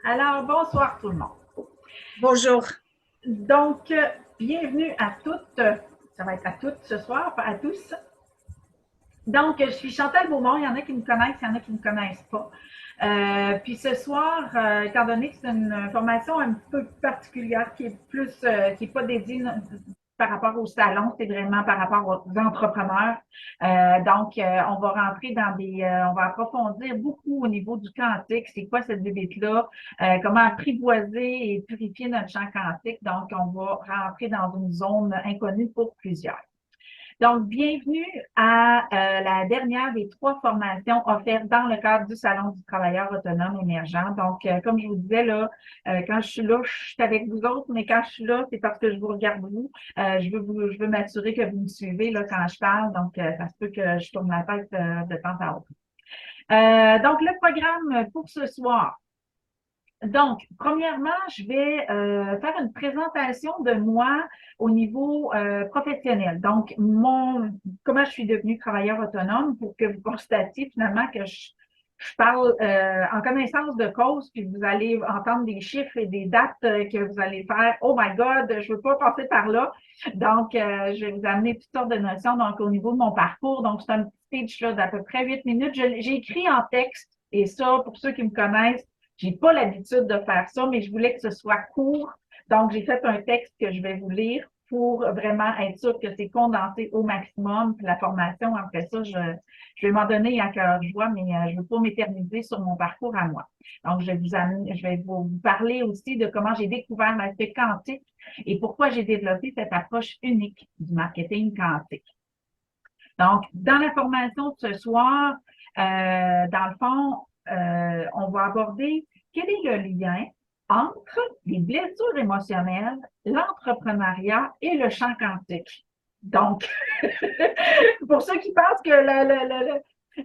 Alors, bonsoir tout le monde. Bonjour. Donc, bienvenue à toutes. Ça va être à toutes ce soir, pas à tous. Donc, je suis Chantal Beaumont. Il y en a qui me connaissent, il y en a qui ne me connaissent pas. Puis ce soir, étant donné que c'est une formation un peu particulière qui est plus, qui est pas dédiée par rapport au salon, c'est vraiment par rapport aux entrepreneurs. On va rentrer dans on va approfondir beaucoup au niveau du quantique. C'est quoi cette bébête-là? Comment apprivoiser et purifier notre champ quantique. Donc, on va rentrer dans une zone inconnue pour plusieurs. Donc, bienvenue à la dernière des 3 formations offertes dans le cadre du Salon du travailleur autonome émergent. Donc, comme je vous disais, là, quand je suis là, je suis avec vous autres, mais quand je suis là, c'est parce que je vous regarde vous. Je veux m'assurer que vous me suivez là, quand je parle. Donc, ça se peut que je tourne la tête de temps à autre. Donc, le programme pour ce soir. Donc, premièrement, je vais faire une présentation de moi au niveau professionnel. Donc, comment je suis devenue travailleur autonome pour que vous constatiez finalement que je parle en connaissance de cause, puis vous allez entendre des chiffres et des dates que vous allez faire. Oh my God, je veux pas passer par là. Donc, je vais vous amener toutes sortes de notions donc au niveau de mon parcours. Donc, c'est un petit speech là, d'à peu près 8 minutes. J'ai écrit en texte, et ça, pour ceux qui me connaissent, j'ai pas l'habitude de faire ça, mais je voulais que ce soit court. Donc, j'ai fait un texte que je vais vous lire pour vraiment être sûr que c'est condensé au maximum. Puis la formation, après ça, je vais m'en donner à cœur joie, mais je ne veux pas m'éterniser sur mon parcours à moi. Donc, je vais vous parler aussi de comment j'ai découvert l'aspect quantique et pourquoi j'ai développé cette approche unique du marketing quantique. Donc, dans la formation de ce soir, dans le fond, on va aborder quel est le lien entre les blessures émotionnelles, l'entrepreneuriat et le champ quantique. Donc, pour ceux qui pensent que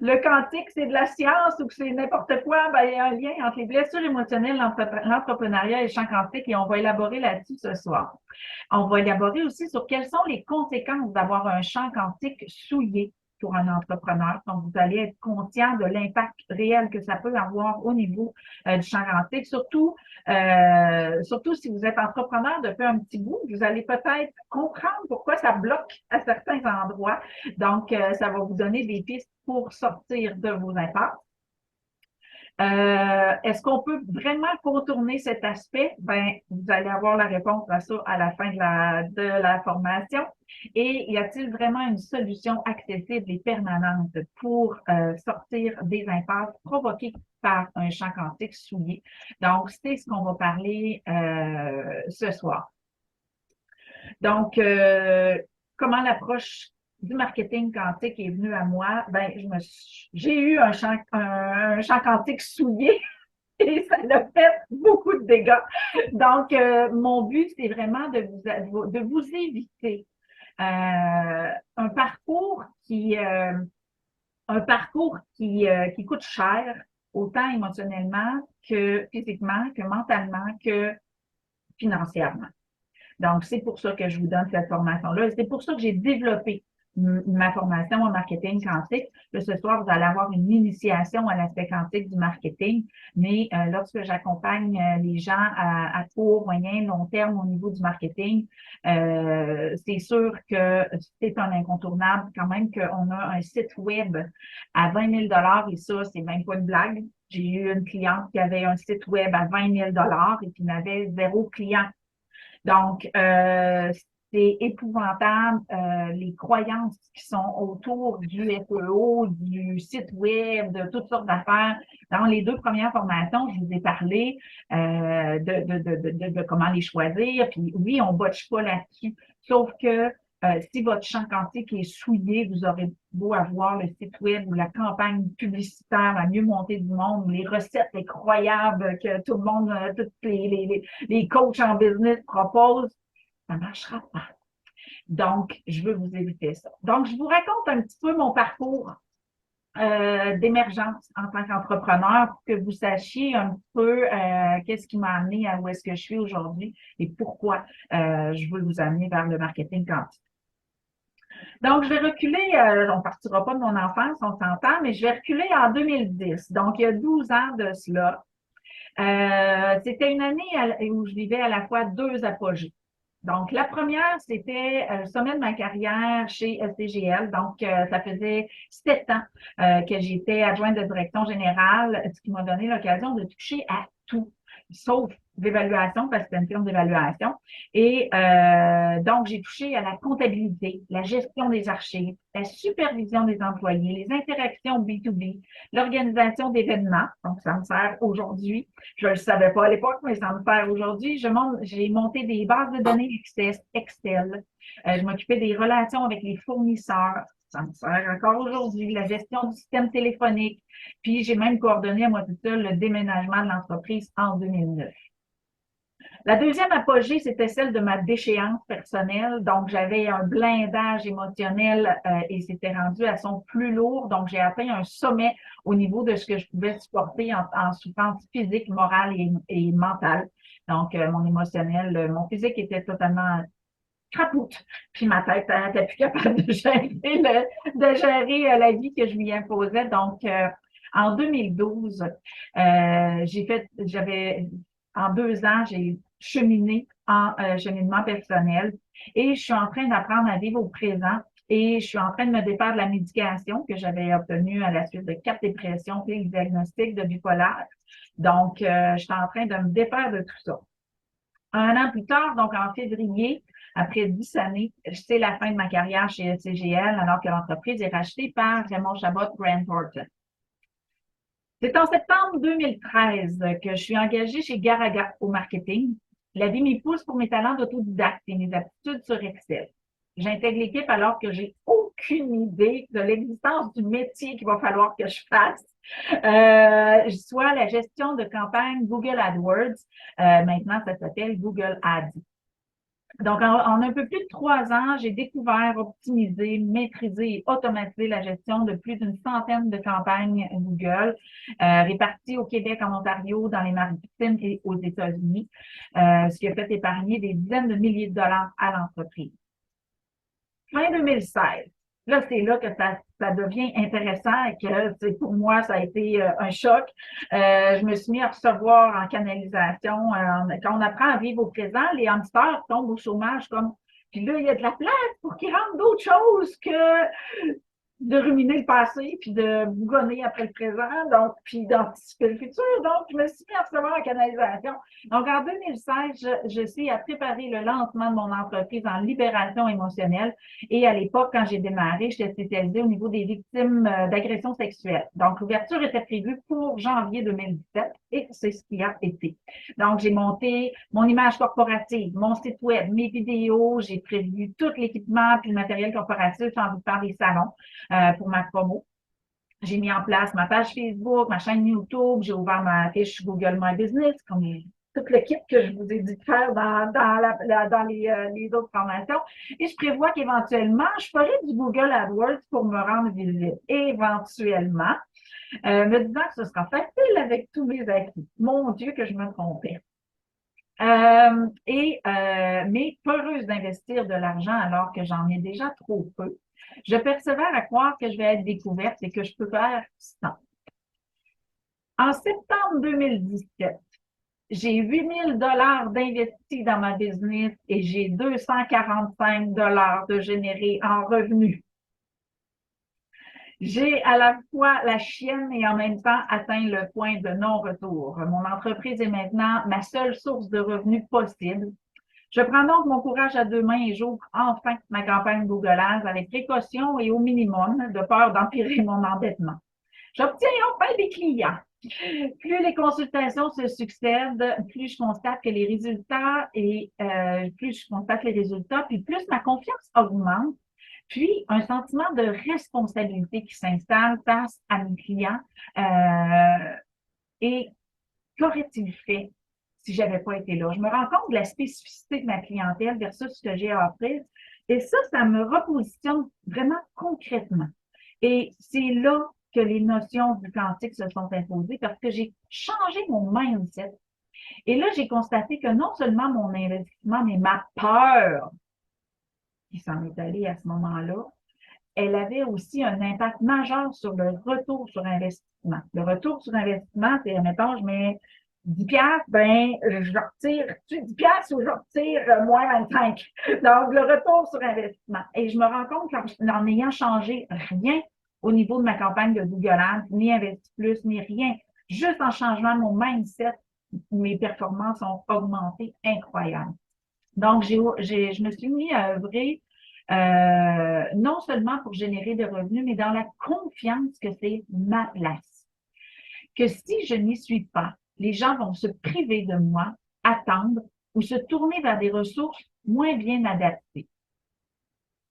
le quantique, c'est de la science ou que c'est n'importe quoi, ben, il y a un lien entre les blessures émotionnelles, l'entrepreneuriat et le champ quantique et on va élaborer là-dessus ce soir. On va élaborer aussi sur quelles sont les conséquences d'avoir un champ quantique souillé pour un entrepreneur. Donc, vous allez être conscient de l'impact réel que ça peut avoir au niveau du champ quantique, surtout si vous êtes entrepreneur depuis un petit bout, vous allez peut-être comprendre pourquoi ça bloque à certains endroits. Donc, ça va vous donner des pistes pour sortir de vos impasses. Est-ce qu'on peut vraiment contourner cet aspect? Ben, vous allez avoir la réponse à ça à la fin de la formation. Et y a-t-il vraiment une solution accessible et permanente pour sortir des impasses provoquées par un champ quantique souillé? Donc, c'est ce qu'on va parler ce soir. Donc, comment l'approche du marketing quantique est venue à moi? Ben, j'ai eu un champ quantique souillé et ça a fait beaucoup de dégâts. Donc, mon but, c'est vraiment de vous éviter un parcours qui coûte cher, autant émotionnellement que physiquement, que mentalement, que financièrement. Donc, c'est pour ça que je vous donne cette formation-là. Et c'est pour ça que j'ai développé ma formation en marketing quantique. Là, ce soir, vous allez avoir une initiation à l'aspect quantique du marketing, mais lorsque j'accompagne les gens à court, moyen, long terme au niveau du marketing, c'est sûr que c'est un incontournable quand même qu'on a un site web à 20 000 et ça, c'est même pas une blague. J'ai eu une cliente qui avait un site web à 20 000 et qui n'avait 0 client. Donc, c'est épouvantable les croyances qui sont autour du SEO, du site web, de toutes sortes d'affaires. Dans les 2 premières formations, je vous ai parlé de comment les choisir. Puis oui, on ne botche pas là-dessus. Sauf que si votre champ quantique est souillé, vous aurez beau avoir le site web ou la campagne publicitaire la mieux montée du monde, les recettes incroyables que tout le monde, tous les coachs en business proposent, ça ne marchera pas. Donc, je veux vous éviter ça. Donc, je vous raconte un petit peu mon parcours d'émergence en tant qu'entrepreneur pour que vous sachiez un peu qu'est-ce qui m'a amené à où est-ce que je suis aujourd'hui et pourquoi je veux vous amener vers le marketing quantique. Donc, je vais reculer, on ne partira pas de mon enfance, on s'entend, mais je vais reculer en 2010. Donc, il y a 12 ans de cela. C'était une année où je vivais à la fois deux apogées. Donc, la première, c'était le sommet de ma carrière chez SDGL. Donc, ça faisait 7 ans que j'étais adjointe de direction générale, ce qui m'a donné l'occasion de toucher à tout, sauf l'évaluation, parce que c'était une firme d'évaluation. Et donc, j'ai touché à la comptabilité, la gestion des archives, la supervision des employés, les interactions B2B, l'organisation d'événements. Donc, ça me sert aujourd'hui. Je ne le savais pas à l'époque, mais ça me sert aujourd'hui. J'ai monté des bases de données Excel. Je m'occupais des relations avec les fournisseurs. Ça me sert encore aujourd'hui. La gestion du système téléphonique. Puis, j'ai même coordonné à moi tout seul le déménagement de l'entreprise en 2009. La deuxième apogée, c'était celle de ma déchéance personnelle. Donc, j'avais un blindage émotionnel et c'était rendu à son plus lourd. Donc, j'ai atteint un sommet au niveau de ce que je pouvais supporter en souffrance physique, morale et mentale. Donc, mon émotionnel, mon physique était totalement crapoute. Puis ma tête n'était plus capable de gérer la vie que je lui imposais. Donc, en 2012, en 2 ans, j'ai cheminé en cheminement personnel et je suis en train d'apprendre à vivre au présent et je suis en train de me défaire de la médication que j'avais obtenue à la suite de 4 dépressions et le diagnostic de bipolaire. Donc, je suis en train de me défaire de tout ça. Un an plus tard, donc en février, après 10 années, c'est la fin de ma carrière chez CGL, alors que l'entreprise est rachetée par Raymond Chabot Grant Thornton. C'est en septembre 2013 que je suis engagée chez Garaga au marketing. La vie m'y pousse pour mes talents d'autodidacte et mes aptitudes sur Excel. J'intègre l'équipe alors que j'ai aucune idée de l'existence du métier qu'il va falloir que je fasse. Soit la gestion de campagne Google AdWords. Maintenant, ça s'appelle Google Ads. Donc, en un peu plus de 3 ans, j'ai découvert, optimisé, maîtrisé et automatisé la gestion de plus d'une centaine de campagnes Google réparties au Québec, en Ontario, dans les Maritimes et aux États-Unis, ce qui a fait épargner des dizaines de milliers de dollars à l'entreprise. Fin 2016. Là, c'est là que ça devient intéressant et que pour moi, ça a été un choc. Je me suis mis à recevoir en canalisation. Quand on apprend à vivre au présent, les hamsters tombent au chômage comme. Puis là, il y a de la place pour qu'ils rendent d'autres choses que de ruminer le passé, puis de bougonner après le présent, donc, puis d'anticiper le futur. Donc, je me suis mis à recevoir en canalisation. Donc, en 2016, je suis à préparer le lancement de mon entreprise en libération émotionnelle. Et à l'époque, quand j'ai démarré, j'étais spécialisée au niveau des victimes d'agressions sexuelles. Donc, l'ouverture était prévue pour janvier 2017 et c'est ce qui a été. Donc, j'ai monté mon image corporative, mon site web, mes vidéos, j'ai prévu tout l'équipement puis le matériel corporatif en vous parler des salons pour ma promo. J'ai mis en place ma page Facebook, ma chaîne YouTube, j'ai ouvert ma fiche Google My Business, comme tout le kit que je vous ai dit de faire dans les autres formations. Et je prévois qu'éventuellement, je ferai du Google AdWords pour me rendre visible. Éventuellement, me disant que ce sera facile avec tous mes acquis. Mon Dieu, que je me trompais. Mais peureuse d'investir de l'argent alors que j'en ai déjà trop peu, je persévère à croire que je vais être découverte et que je peux faire sans. En septembre 2017, j'ai 8 000 $ d'investis dans ma business et j'ai 245 $ de générés en revenus. J'ai à la fois la chienne et en même temps atteint le point de non-retour. Mon entreprise est maintenant ma seule source de revenus possible. Je prends donc mon courage à 2 mains et j'ouvre enfin ma campagne Google Ads avec précaution et au minimum, de peur d'empirer mon endettement. J'obtiens enfin des clients. Plus les consultations se succèdent, plus je constate que les résultats puis plus ma confiance augmente. Puis, un sentiment de responsabilité qui s'installe face à mes clients. Et qu'aurait-il fait si je n'avais pas été là? Je me rends compte de la spécificité de ma clientèle versus ce que j'ai à offrir. Et ça me repositionne vraiment concrètement. Et c'est là que les notions du quantique se sont imposées parce que j'ai changé mon mindset. Et là, j'ai constaté que non seulement mon investissement, mais ma peur qui s'en est allée à ce moment-là, elle avait aussi un impact majeur sur le retour sur investissement. Le retour sur investissement, c'est, admettons, je mets 10 piastres, ben, je retire, tu 10 piastres ou je retire moins 25. Donc, le retour sur investissement. Et je me rends compte qu'en ayant changé rien au niveau de ma campagne de Google Ads, ni Investi Plus, ni rien, juste en changeant mon mindset, mes performances ont augmenté incroyable. Donc, je me suis mis à œuvrer non seulement pour générer des revenus, mais dans la confiance que c'est ma place. Que si je n'y suis pas, les gens vont se priver de moi, attendre ou se tourner vers des ressources moins bien adaptées.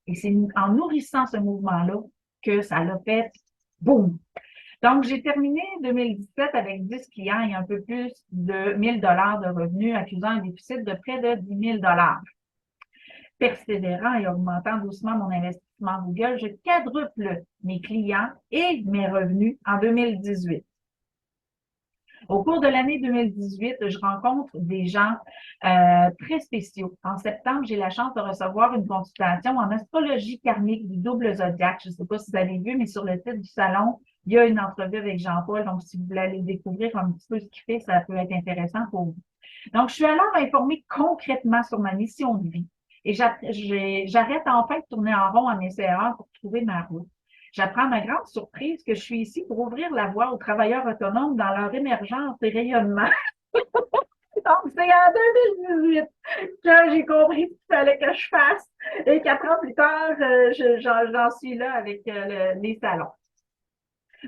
Et c'est en nourrissant ce mouvement-là que ça l'a fait boum. Donc, j'ai terminé 2017 avec 10 clients et un peu plus de 1000 dollars de revenus, accusant un déficit de près de 10 000 dollars. Persévérant et augmentant doucement mon investissement Google, je quadruple mes clients et mes revenus en 2018. Au cours de l'année 2018, je rencontre des gens très spéciaux. En septembre, j'ai la chance de recevoir une consultation en astrologie karmique du double zodiaque. Je ne sais pas si vous avez vu, mais sur le site du salon, il y a une entrevue avec Jean-Paul. Donc, si vous voulez aller découvrir un petit peu ce qu'il fait, ça peut être intéressant pour vous. Donc, je suis alors informée concrètement sur ma mission de vie. Et j'arrête enfin de tourner en rond en essayant pour trouver ma route. J'apprends à ma grande surprise que je suis ici pour ouvrir la voie aux travailleurs autonomes dans leur émergence et rayonnement. Donc, c'est en 2018 que j'ai compris ce qu'il fallait que je fasse. Et 4 ans plus tard, j'en suis là avec les salons.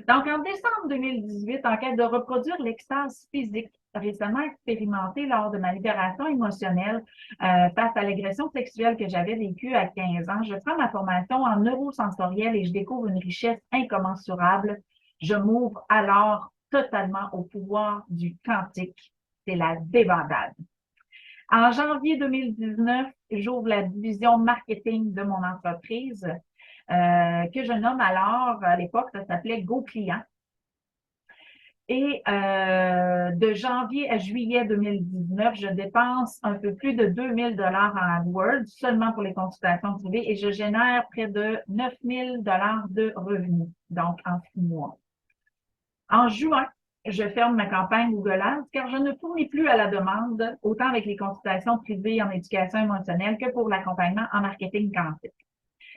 Donc, en décembre 2018, en quête de reproduire l'extase physique récemment expérimentée lors de ma libération émotionnelle face à l'agression sexuelle que j'avais vécue à 15 ans, je prends ma formation en neurosensoriel et je découvre une richesse incommensurable. Je m'ouvre alors totalement au pouvoir du quantique. C'est la débandade. En janvier 2019, j'ouvre la division marketing de mon entreprise que je nomme alors, à l'époque, ça s'appelait Go Client. Et de janvier à juillet 2019, je dépense un peu plus de 2000 dollars en AdWords seulement pour les consultations privées et je génère près de 9000 dollars de revenus, donc en 6 mois. En juin, je ferme ma campagne Google Ads car je ne fournis plus à la demande, autant avec les consultations privées en éducation émotionnelle que pour l'accompagnement en marketing quantique.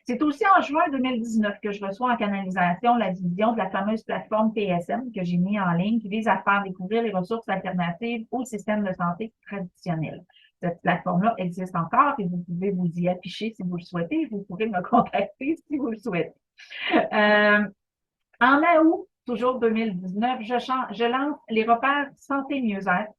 C'est aussi en juin 2019 que je reçois en canalisation la division de la fameuse plateforme PSM que j'ai mis en ligne qui vise à faire découvrir les ressources alternatives au système de santé traditionnel. Cette plateforme-là existe encore et vous pouvez vous y afficher si vous le souhaitez. Vous pourrez me contacter si vous le souhaitez. En août, toujours 2019, je lance les repères santé mieux-être,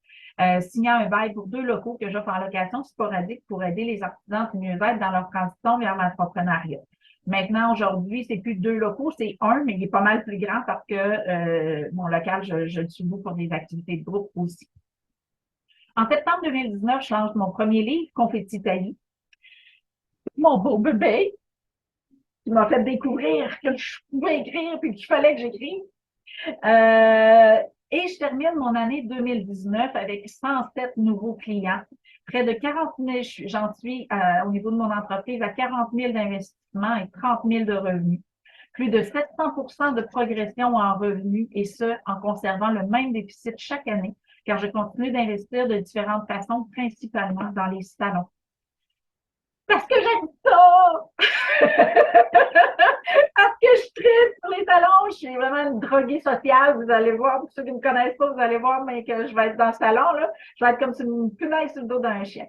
signant un bail pour 2 locaux que j'offre en location sporadique pour aider les artisans de mieux-être dans leur transition vers l'entrepreneuriat. Maintenant, aujourd'hui, c'est plus 2 locaux, c'est un, mais il est pas mal plus grand parce que mon local, je le suis pour des activités de groupe aussi. En septembre 2019, je lance mon premier livre, Confetti Taillis. Mon beau bébé, qui m'a fait découvrir que je pouvais écrire puis qu'il fallait que j'écrive. Et je termine mon année 2019 avec 107 nouveaux clients. Près de 40 000, j'en suis au niveau de mon entreprise à 40 000 d'investissement et 30 000 de revenus. Plus de 700 de progression en revenus et ce, en conservant le même déficit chaque année, car je continue d'investir de différentes façons, principalement dans les salons. Parce que j'aime ça! Parce que je tripe sur les salons, je suis vraiment une droguée sociale, vous allez voir, pour ceux qui ne me connaissent pas, vous allez voir, mais que je vais être dans le salon, là, je vais être comme une punaise sur le dos d'un chien.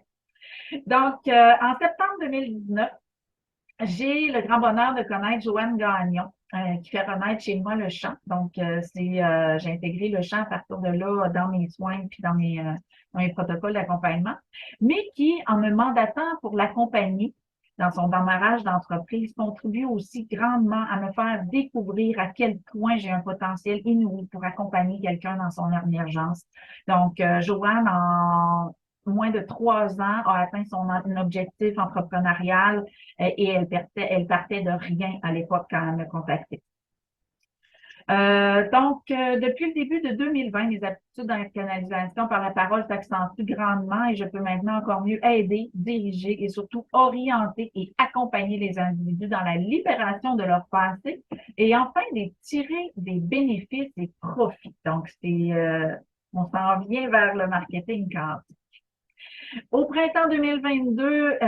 Donc, en septembre 2019, j'ai le grand bonheur de connaître Joanne Gagnon, qui fait renaître chez moi le chant. Donc, j'ai intégré le chant à partir de là dans mes soins puis dans mes protocoles d'accompagnement, mais qui, en me mandatant pour l'accompagner dans son démarrage d'entreprise, contribue aussi grandement à me faire découvrir à quel point j'ai un potentiel inouï pour accompagner quelqu'un dans son émergence. Donc, Joanne, en moins de 3 ans, a atteint son objectif entrepreneurial et elle partait de rien à l'époque quand elle me contactait. Depuis le début de 2020, les aptitudes dans la canalisation par la parole s'accentuent grandement et je peux maintenant encore mieux aider, diriger et surtout orienter et accompagner les individus dans la libération de leur passé et enfin de tirer des bénéfices et profits. Donc, c'est On s'en vient vers le marketing quantique. Au printemps 2022,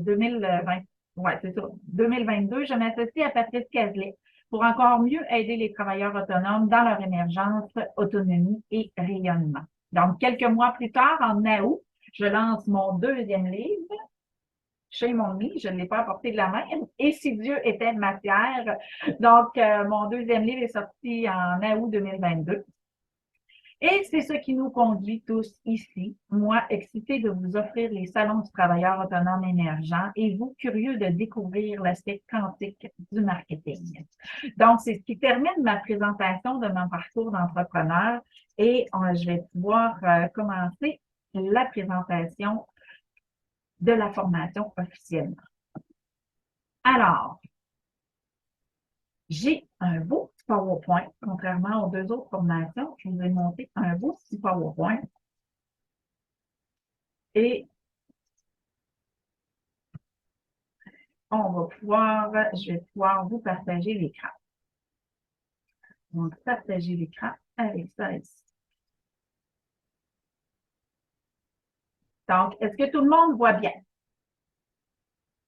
2020, ouais, c'est ça, 2022, je m'associe à Patrice Cazelet pour encore mieux aider les travailleurs autonomes dans leur émergence, autonomie et rayonnement. Donc, quelques mois plus tard, en août, je lance mon deuxième livre, Chez mon lit, je ne l'ai pas apporté de la main, et si Dieu était de matière. Donc, mon deuxième livre est sorti en août 2022. Et c'est ce qui nous conduit tous ici, moi excitée de vous offrir les salons du travailleur autonome émergent et vous curieux de découvrir l'aspect quantique du marketing. Donc, c'est ce qui termine ma présentation de mon parcours d'entrepreneur et je vais pouvoir commencer la présentation de la formation officiellement. Alors, j'ai un beau petit PowerPoint, contrairement aux deux autres formations. Je vous ai monté un beau petit PowerPoint. Et je vais pouvoir vous partager l'écran. Donc, partager l'écran avec ça ici. Donc, est-ce que tout le monde voit bien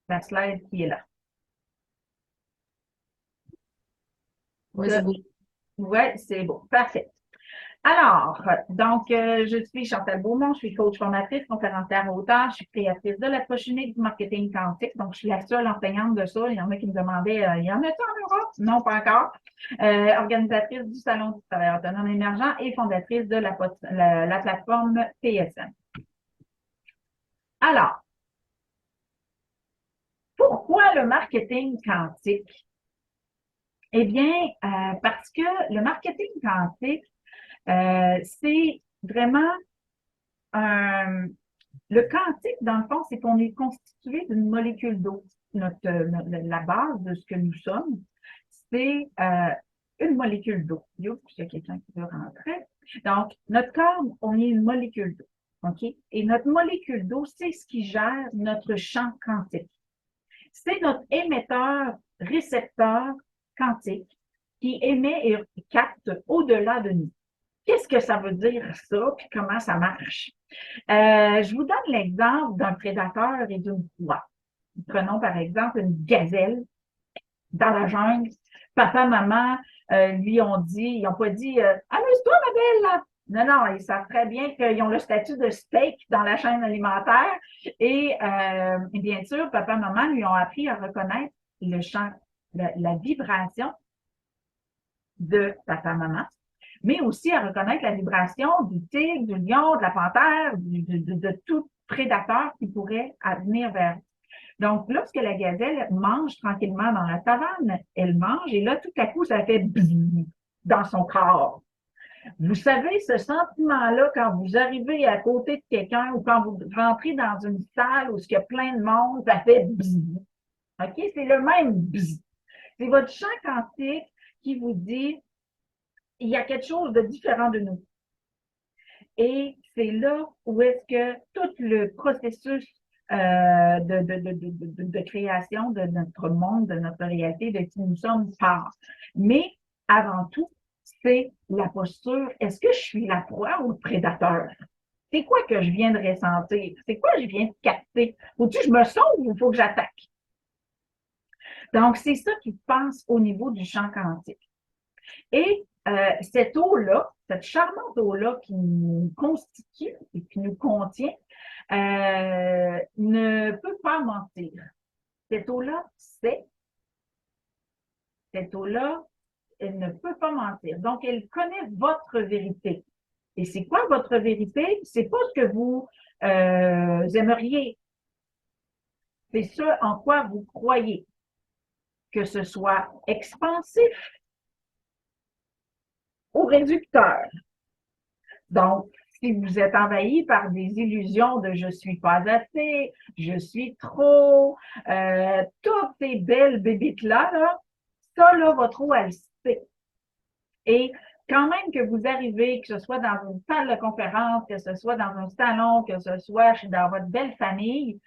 la slide qui est là? Oui, c'est beau. Oui, c'est beau. Parfait. Alors, donc, je suis Chantal Beaumont, je suis coach formatrice, conférencière auteur, je suis créatrice de l'approche unique du marketing quantique. Donc, je suis la seule enseignante de ça. Il y en a qui me demandaient, il y en a-t-il en Europe? Non, pas encore. Organisatrice du Salon du travailleur autonome émergent et fondatrice de la plateforme PSM. Alors, pourquoi le marketing quantique? Eh bien, parce que le marketing quantique, c'est vraiment le quantique, dans le fond, c'est qu'on est constitué d'une molécule d'eau. La base de ce que nous sommes, c'est une molécule d'eau. Il y a quelqu'un qui veut rentrer. Donc, notre corps, on est une molécule d'eau. OK? Et notre molécule d'eau, c'est ce qui gère notre champ quantique. C'est notre émetteur récepteur quantique qui émet et capte au-delà de nous. Qu'est-ce que ça veut dire ça, puis comment ça marche? Je vous donne l'exemple d'un prédateur et d'une proie. Prenons par exemple une gazelle dans la jungle. Papa, maman lui ont dit, ils n'ont pas dit amuse-toi, ma belle, là. Non, non, ils savent très bien qu'ils ont le statut de steak dans la chaîne alimentaire. Et bien sûr, papa, maman lui ont appris à reconnaître le chant, la vibration de papa, maman, mais aussi à reconnaître la vibration du tigre, du lion, de la panthère, de tout prédateur qui pourrait venir vers. Donc, lorsque la gazelle mange tranquillement dans la savane, elle mange et là, tout à coup, ça fait bzzz dans son corps. Vous savez, ce sentiment-là, quand vous arrivez à côté de quelqu'un ou quand vous rentrez dans une salle où il y a plein de monde, ça fait bzzz. OK? C'est le même bzzz. C'est votre champ quantique qui vous dit il y a quelque chose de différent de nous. Et c'est là où est-ce que tout le processus de création de notre monde, de notre réalité, de qui nous sommes part. Mais avant tout, c'est la posture. Est-ce que je suis la proie ou le prédateur? C'est quoi que je viens de ressentir? C'est quoi que je viens de capter? Faut-tu que je me sauve ou faut que j'attaque? Donc, c'est ça qui se passe au niveau du champ quantique. Et cette eau-là, cette charmante eau-là qui nous constitue et qui nous contient, ne peut pas mentir. Cette eau-là, cette eau-là, elle ne peut pas mentir. Donc, elle connaît votre vérité. Et c'est quoi votre vérité? C'est pas ce que vous aimeriez. C'est ce en quoi vous croyez. Que ce soit expansif ou réducteur. Donc, si vous êtes envahi par des illusions de je suis pas assez, je suis trop, toutes ces belles bébites-là, là, ça, là, votre eau, elle sait. Et quand même que vous arrivez, que ce soit dans une salle de conférence, que ce soit dans un salon, que ce soit dans votre belle famille,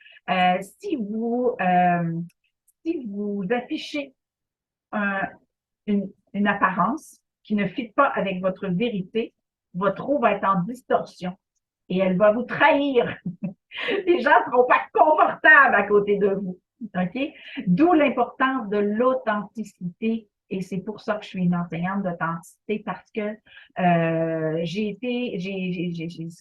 si vous affichez une apparence, qui ne fit pas avec votre vérité, votre eau va être en distorsion et elle va vous trahir. Les gens ne seront pas confortables à côté de vous. OK? D'où l'importance de l'authenticité. Et c'est pour ça que je suis une enseignante d'authenticité parce que ce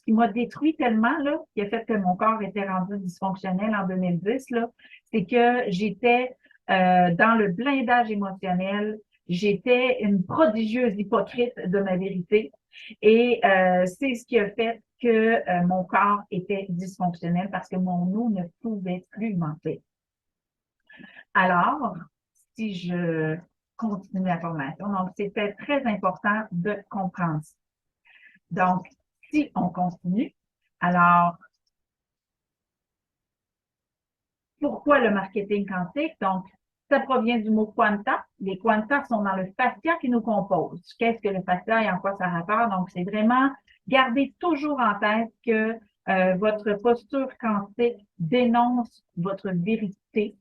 qui m'a détruit tellement, là, qui a fait que mon corps était rendu dysfonctionnel en 2010, là, c'est que j'étais dans le blindage émotionnel. J'étais une prodigieuse hypocrite de ma vérité. Et c'est ce qui a fait que mon corps était dysfonctionnel parce que mon eau ne pouvait plus monter. Alors, si je continue la formation, donc c'était très important de comprendre ça. Donc, si on continue, alors, pourquoi le marketing quantique? Donc, ça provient du mot quanta. Les quantas sont dans le fascia qui nous compose. Qu'est-ce que le fascia et en quoi ça rapporte? Donc, c'est vraiment garder toujours en tête que votre posture quantique dénonce votre vérité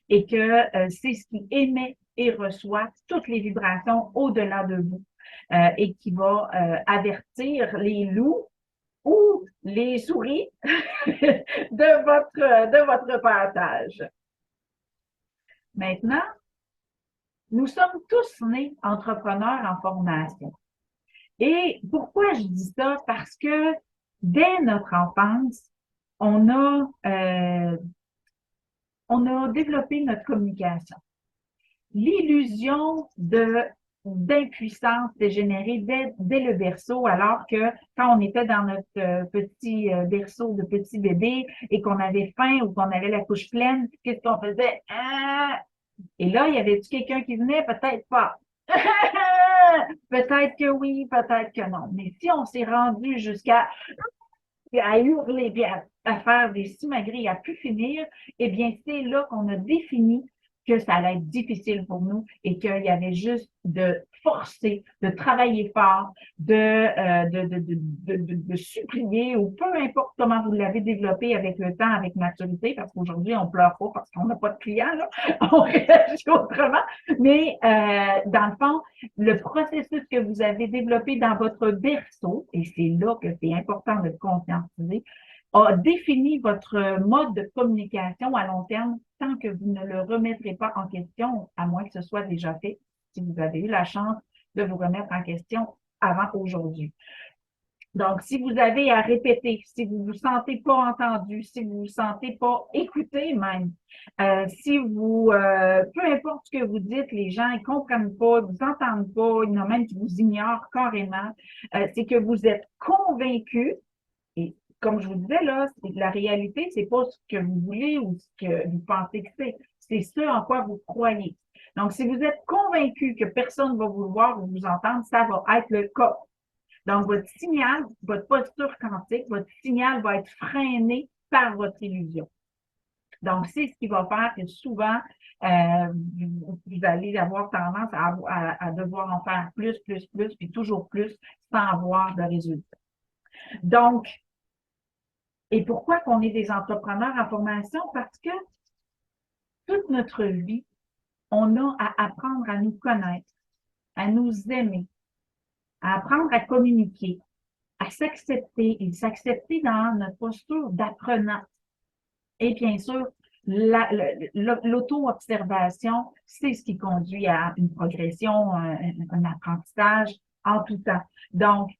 et que c'est ce qui émet et reçoit toutes les vibrations au-delà de vous et qui va avertir les loups ou les souris de votre partage. Maintenant, nous sommes tous nés entrepreneurs en formation. Et pourquoi je dis ça? Parce que dès notre enfance, on a développé notre communication. L'illusion d'impuissance est générée dès le berceau, alors que quand on était dans notre petit berceau de petit bébé et qu'on avait faim ou qu'on avait la couche pleine, qu'est-ce qu'on faisait? Ah! Et là, il y avait-tu quelqu'un qui venait? Peut-être pas. Peut-être que oui, peut-être que non. Mais si on s'est rendu jusqu'à hurler, puis à faire des simagrées, à plus finir, eh bien, c'est là qu'on a défini que ça allait être difficile pour nous et qu'il y avait juste de forcer, de travailler fort, de supplier ou peu importe comment vous l'avez développé avec le temps, avec maturité, parce qu'aujourd'hui, on pleure pas parce qu'on n'a pas de clients, là. On réagit autrement. Mais dans le fond, le processus que vous avez développé dans votre berceau, et c'est là que c'est important de le conscientiser, a défini votre mode de communication à long terme tant que vous ne le remettrez pas en question, à moins que ce soit déjà fait, si vous avez eu la chance de vous remettre en question avant aujourd'hui. Donc, si vous avez à répéter, si vous ne vous sentez pas entendu, si vous ne vous sentez pas écouté même, si vous, peu importe ce que vous dites, les gens ne comprennent pas, ne vous entendent pas, il y en a même qui vous ignorent carrément, c'est que vous êtes convaincu, et comme je vous disais là, la réalité, c'est pas ce que vous voulez ou ce que vous pensez que c'est ce en quoi vous croyez. Donc, si vous êtes convaincu que personne ne va vous voir ou vous entendre, ça va être le cas. Donc, votre signal, votre posture quantique, votre signal va être freiné par votre illusion. Donc, c'est ce qui va faire que souvent, vous allez avoir tendance à devoir en faire plus, puis toujours plus, sans avoir de résultats. Donc, et pourquoi qu'on est des entrepreneurs en formation? Parce que toute notre vie, on a à apprendre à nous connaître, à nous aimer, à apprendre à communiquer, à s'accepter et s'accepter dans notre posture d'apprenant. Et bien sûr, l'auto-observation, c'est ce qui conduit à une progression, un apprentissage en tout temps. Donc,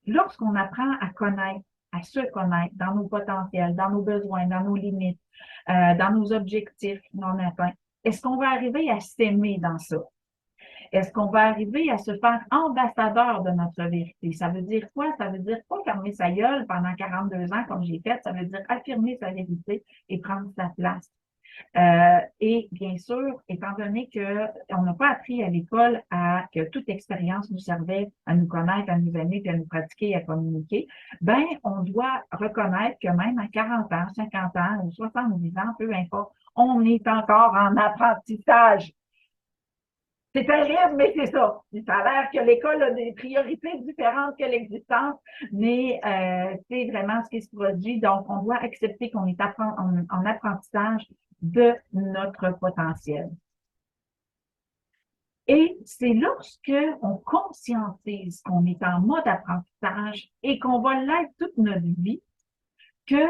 lorsqu'on apprend à connaître, à se connaître dans nos potentiels, dans nos besoins, dans nos limites, dans nos objectifs non atteints, est-ce qu'on va arriver à s'aimer dans ça? Est-ce qu'on va arriver à se faire ambassadeur de notre vérité? Ça veut dire quoi? Ça veut dire pas fermer sa gueule pendant 42 ans comme j'ai fait. Ça veut dire affirmer sa vérité et prendre sa place. Et bien sûr, étant donné qu'on n'a pas appris à l'école que toute expérience nous servait à nous connaître, à nous aimer, puis à nous pratiquer, à communiquer, ben on doit reconnaître que même à 40 ans, 50 ans ou 70 ans, peu importe, on est encore en apprentissage. C'est terrible, mais c'est ça. Ça a l'air que l'école a des priorités différentes que l'existence, mais c'est vraiment ce qui se produit. Donc, on doit accepter qu'on est en apprentissage de notre potentiel. Et c'est lorsque on conscientise qu'on est en mode apprentissage et qu'on va l'être toute notre vie que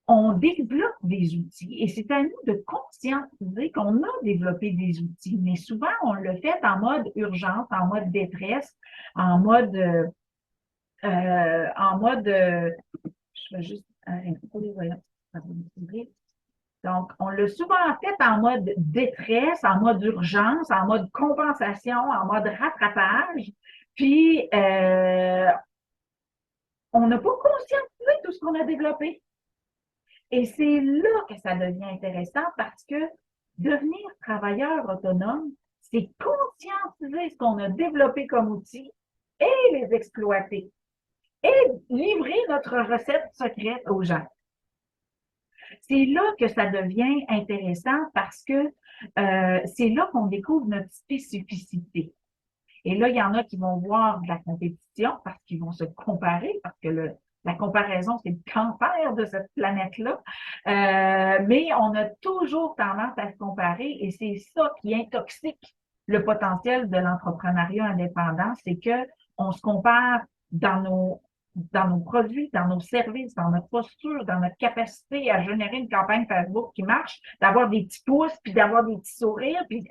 on développe des outils. Et c'est à nous de conscientiser qu'on a développé des outils. Mais souvent, on le fait en mode urgence, en mode détresse, en mode, je vais juste arrêter, voyons, ça va me tirer. Donc, on l'a souvent fait en mode détresse, en mode urgence, en mode compensation, en mode rattrapage. Puis, on n'a pas conscientisé tout ce qu'on a développé. Et c'est là que ça devient intéressant parce que devenir travailleur autonome, c'est conscientiser ce qu'on a développé comme outil et les exploiter et livrer notre recette secrète aux gens. C'est là que ça devient intéressant parce que c'est là qu'on découvre notre spécificité. Et là, il y en a qui vont voir de la compétition parce qu'ils vont se comparer, parce que la comparaison, c'est le cancer de cette planète-là. Mais on a toujours tendance à se comparer et c'est ça qui intoxique le potentiel de l'entrepreneuriat indépendant, c'est que on se compare dans nos produits, dans nos services, dans notre posture, dans notre capacité à générer une campagne Facebook qui marche, d'avoir des petits pouces, puis d'avoir des petits sourires, puis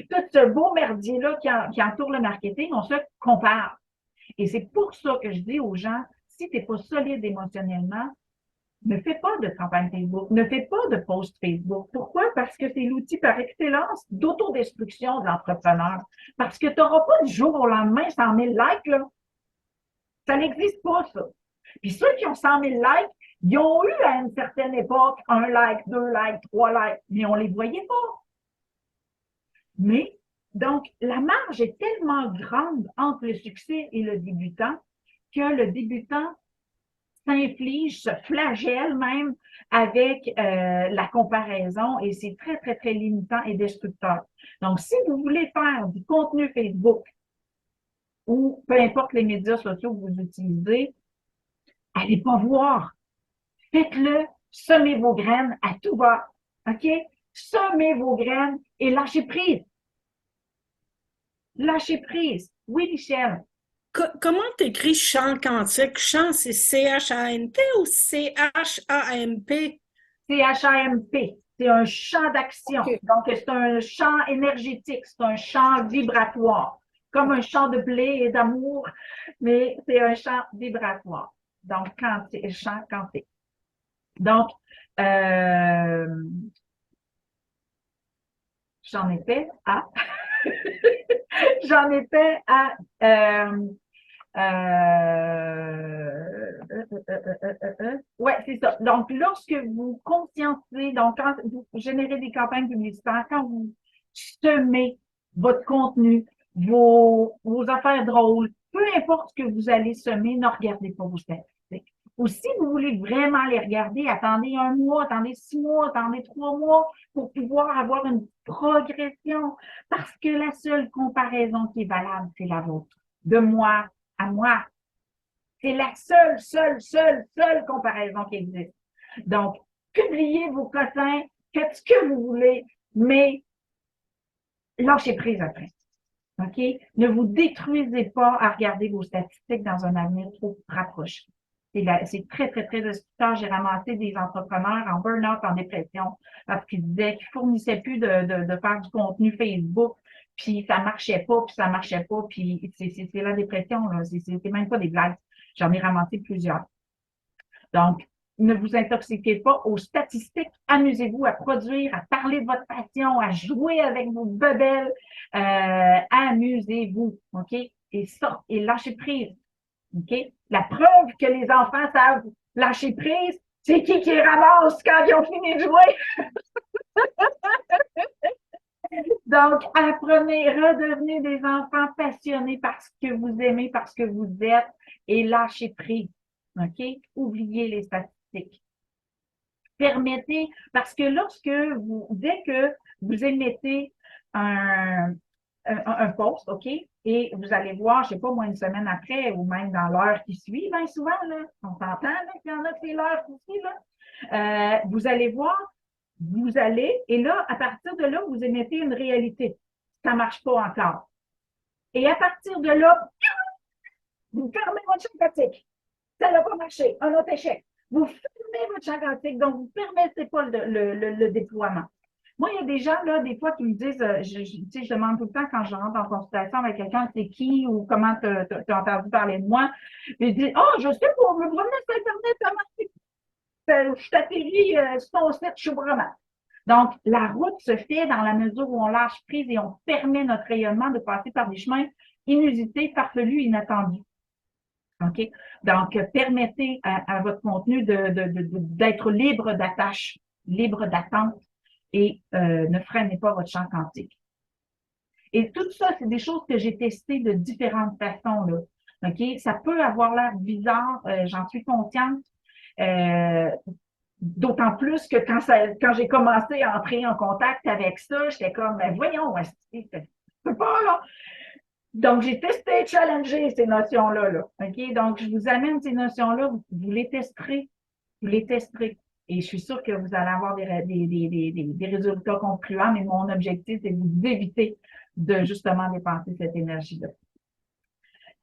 tout ce beau merdier-là qui entoure le marketing, on se compare. Et c'est pour ça que je dis aux gens, si tu n'es pas solide émotionnellement, ne fais pas de campagne Facebook, ne fais pas de post Facebook. Pourquoi? Parce que c'est l'outil par excellence d'autodestruction de l'entrepreneur. Parce que tu n'auras pas du jour au lendemain 100 000 likes, là. Ça n'existe pas, ça. Puis ceux qui ont 100 000 likes, ils ont eu à une certaine époque un like, deux likes, trois likes, mais on ne les voyait pas. Mais, donc, la marge est tellement grande entre le succès et le débutant que le débutant s'inflige, se flagelle même avec la comparaison et c'est très, très, très limitant et destructeur. Donc, si vous voulez faire du contenu Facebook ou peu importe les médias sociaux que vous utilisez, allez pas voir. Faites-le, semez vos graines à tout va. OK? Semez vos graines et lâchez prise. Lâchez prise. Oui, Michel. Comment t'écris chant quantique? Chant, c'est C-H-A-N-T ou C-H-A-M-P? CHAMP. C'est un champ d'action. OK. Donc, c'est un champ énergétique, c'est un champ vibratoire, comme un champ de blé et d'amour, mais c'est un champ vibratoire. Donc, champ quantique. Donc, euh, j'en étais à, j'en étais à, ouais, c'est ça. Donc, lorsque vous conscientisez, donc quand vous générez des campagnes publicitaires, quand vous semez votre contenu, vos affaires drôles, peu importe ce que vous allez semer, ne regardez pas vos statistiques. Ou si vous voulez vraiment les regarder, attendez un mois, attendez 6 mois, attendez 3 mois pour pouvoir avoir une progression. Parce que la seule comparaison qui est valable, c'est la vôtre. De moi à moi. C'est la seule comparaison qui existe. Donc, publiez vos cossins, faites ce que vous voulez, mais lâchez prise après. OK? Ne vous détruisez pas à regarder vos statistiques dans un avenir trop rapproché. C'est très, très, très destructeur. J'ai ramassé des entrepreneurs en burn-out, en dépression, parce qu'ils disaient qu'ils fournissaient plus de faire du contenu Facebook, puis ça marchait pas, puis c'est la dépression, là. C'est même pas des blagues. J'en ai ramassé plusieurs. Donc, ne vous intoxiquez pas aux statistiques. Amusez-vous à produire, à parler de votre passion, à jouer avec vos bebelles. Amusez-vous, OK? Et ça, et lâchez prise, OK? La preuve que les enfants savent lâcher prise, c'est qui les ramasse quand ils ont fini de jouer. Donc, apprenez, redevenez des enfants passionnés parce que vous aimez, parce que vous êtes, et lâchez prise, OK? Oubliez les statistiques. Permettez, parce que dès que vous émettez un post, OK, et vous allez voir, je sais pas, moi, une semaine après, ou même dans l'heure qui suit, bien souvent, là, on s'entend, qu'il y en a qui c'est l'heure qui suit, là, vous allez voir, et là, à partir de là, vous émettez une réalité. ça ne marche pas encore. Et à partir de là, vous fermez votre champ quantique. Ça n'a pas marché. Un autre échec. Vous fermez votre champ quantique, donc vous ne permettez pas le déploiement. Moi, il y a des gens, là, des fois, qui me disent, je demande tout le temps quand je rentre en consultation avec quelqu'un, c'est qui ou comment tu as entendu parler de moi. Puis ils disent, oh, je sais pas, je me promets sur Internet, je suis atterri sur ton site, je suis vraiment. Donc, la route se fait dans la mesure où on lâche prise et on permet notre rayonnement de passer par des chemins inusités, farfelus, inattendus. OK? Donc, permettez à votre contenu d'être libre d'attache, libre d'attente et ne freinez pas votre champ quantique. Et tout ça, c'est des choses que j'ai testées de différentes façons, là. OK? Ça peut avoir l'air bizarre, j'en suis consciente. D'autant plus que quand j'ai commencé à entrer en contact avec ça, j'étais comme, ben voyons, je peux pas, là. Donc, j'ai testé, challengé ces notions-là, là. OK? Donc, je vous amène ces notions-là, vous les testerez, vous les testerez. Et je suis sûre que vous allez avoir des résultats concluants, mais mon objectif, c'est de vous éviter de justement dépenser cette énergie-là.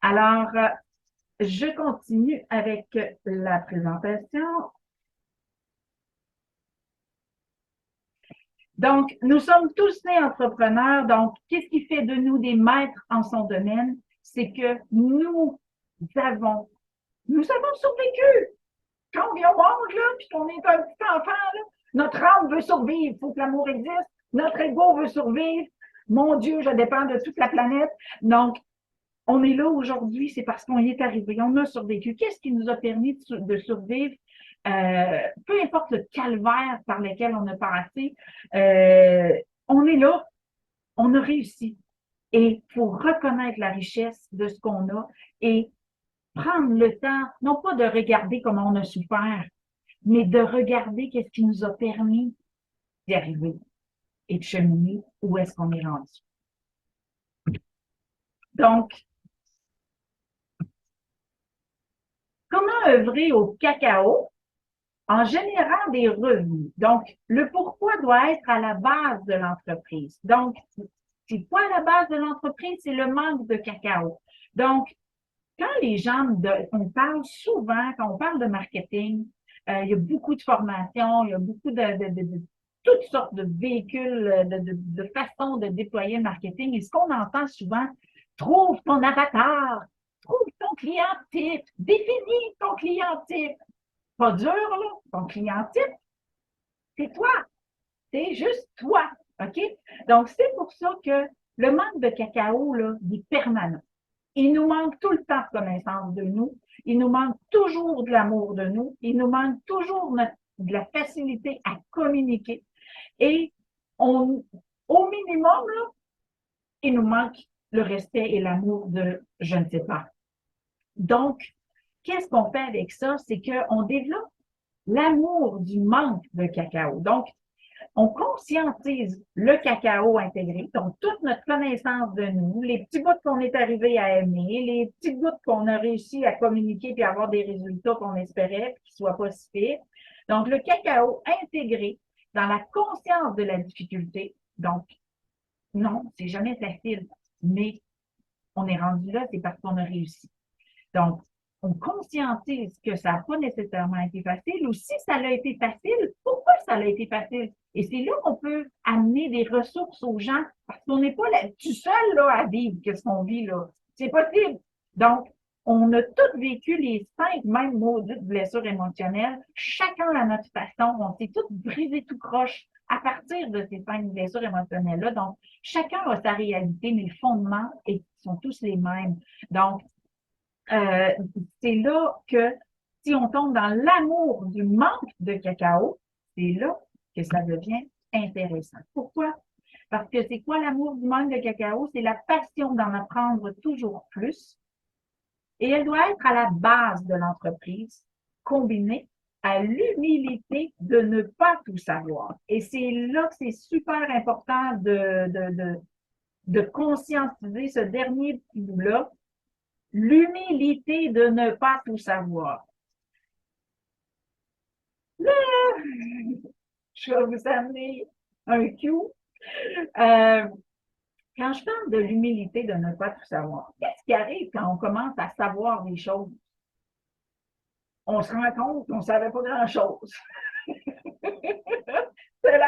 Alors, je continue avec la présentation. Donc, nous sommes tous nés entrepreneurs. Donc, qu'est-ce qui fait de nous des maîtres en son domaine? C'est que avons, nous avons survécu. Quand on vient au monde, là, puis qu'on est un petit enfant, là, notre âme veut survivre. Il faut que l'amour existe. Notre ego veut survivre. Mon Dieu, je dépends de toute la planète. Donc, on est là aujourd'hui, c'est parce qu'on y est arrivé. On a survécu. Qu'est-ce qui nous a permis de survivre? Peu importe le calvaire par lequel on a passé, on est là, on a réussi. Et il faut reconnaître la richesse de ce qu'on a et prendre le temps, non pas de regarder comment on a souffert, mais de regarder qu'est-ce qui nous a permis d'y arriver et de cheminer où est-ce qu'on est rendu. Donc, comment œuvrer au cacao en générant des revenus? Donc, le pourquoi doit être à la base de l'entreprise. Donc, c'est quoi la base de l'entreprise? C'est le manque de cacao. Donc, quand les gens, on parle souvent, quand on parle de marketing, il y a beaucoup de formations, il y a beaucoup de toutes sortes de véhicules, de façons de déployer le marketing. Et ce qu'on entend souvent, trouve ton avatar, trouve ton client type, définis ton client type. Pas dur, là, ton client type, c'est toi. C'est juste toi. OK? Donc, c'est pour ça que le manque de cacao, là, il est permanent. Il nous manque tout le temps de connaissance de nous. Il nous manque toujours de l'amour de nous. Il nous manque toujours de la facilité à communiquer. Et au minimum, là, il nous manque le respect et l'amour de je ne sais pas. Donc, qu'est-ce qu'on fait avec ça? C'est qu'on développe l'amour du manque de cacao. Donc, on conscientise le cacao intégré, donc toute notre connaissance de nous, les petits bouts qu'on est arrivé à aimer, les petits bouts qu'on a réussi à communiquer puis avoir des résultats qu'on espérait puis qui ne soient pas si pires. Donc, le cacao intégré dans la conscience de la difficulté. Donc, non, c'est jamais facile, mais on est rendu là, c'est parce qu'on a réussi. Donc, on conscientise que ça n'a pas nécessairement été facile ou si ça a été facile, pourquoi ça a été facile? Et c'est là qu'on peut amener des ressources aux gens parce qu'on n'est pas là, tout seul là, à vivre ce qu'on vit là. C'est possible. Donc, on a tous vécu les 5 mêmes maudites blessures émotionnelles, chacun à notre façon. On s'est tous brisés tout croche à partir de ces 5 blessures émotionnelles-là. Donc, chacun a sa réalité, mais les fondements sont tous les mêmes. Donc, c'est là que si on tombe dans l'amour du manque de cacao, c'est là que ça devient intéressant. Pourquoi? Parce que c'est quoi l'amour du manque de cacao? C'est la passion d'en apprendre toujours plus. Et elle doit être à la base de l'entreprise, combinée à l'humilité de ne pas tout savoir. Et c'est là que c'est super important de conscientiser ce dernier petit bout-là, l'humilité de ne pas tout savoir. Là, je vais vous amener un cue. Quand je parle de l'humilité de ne pas tout savoir, qu'est-ce qui arrive quand on commence à savoir des choses? On se rend compte qu'on ne savait pas grand-chose. C'est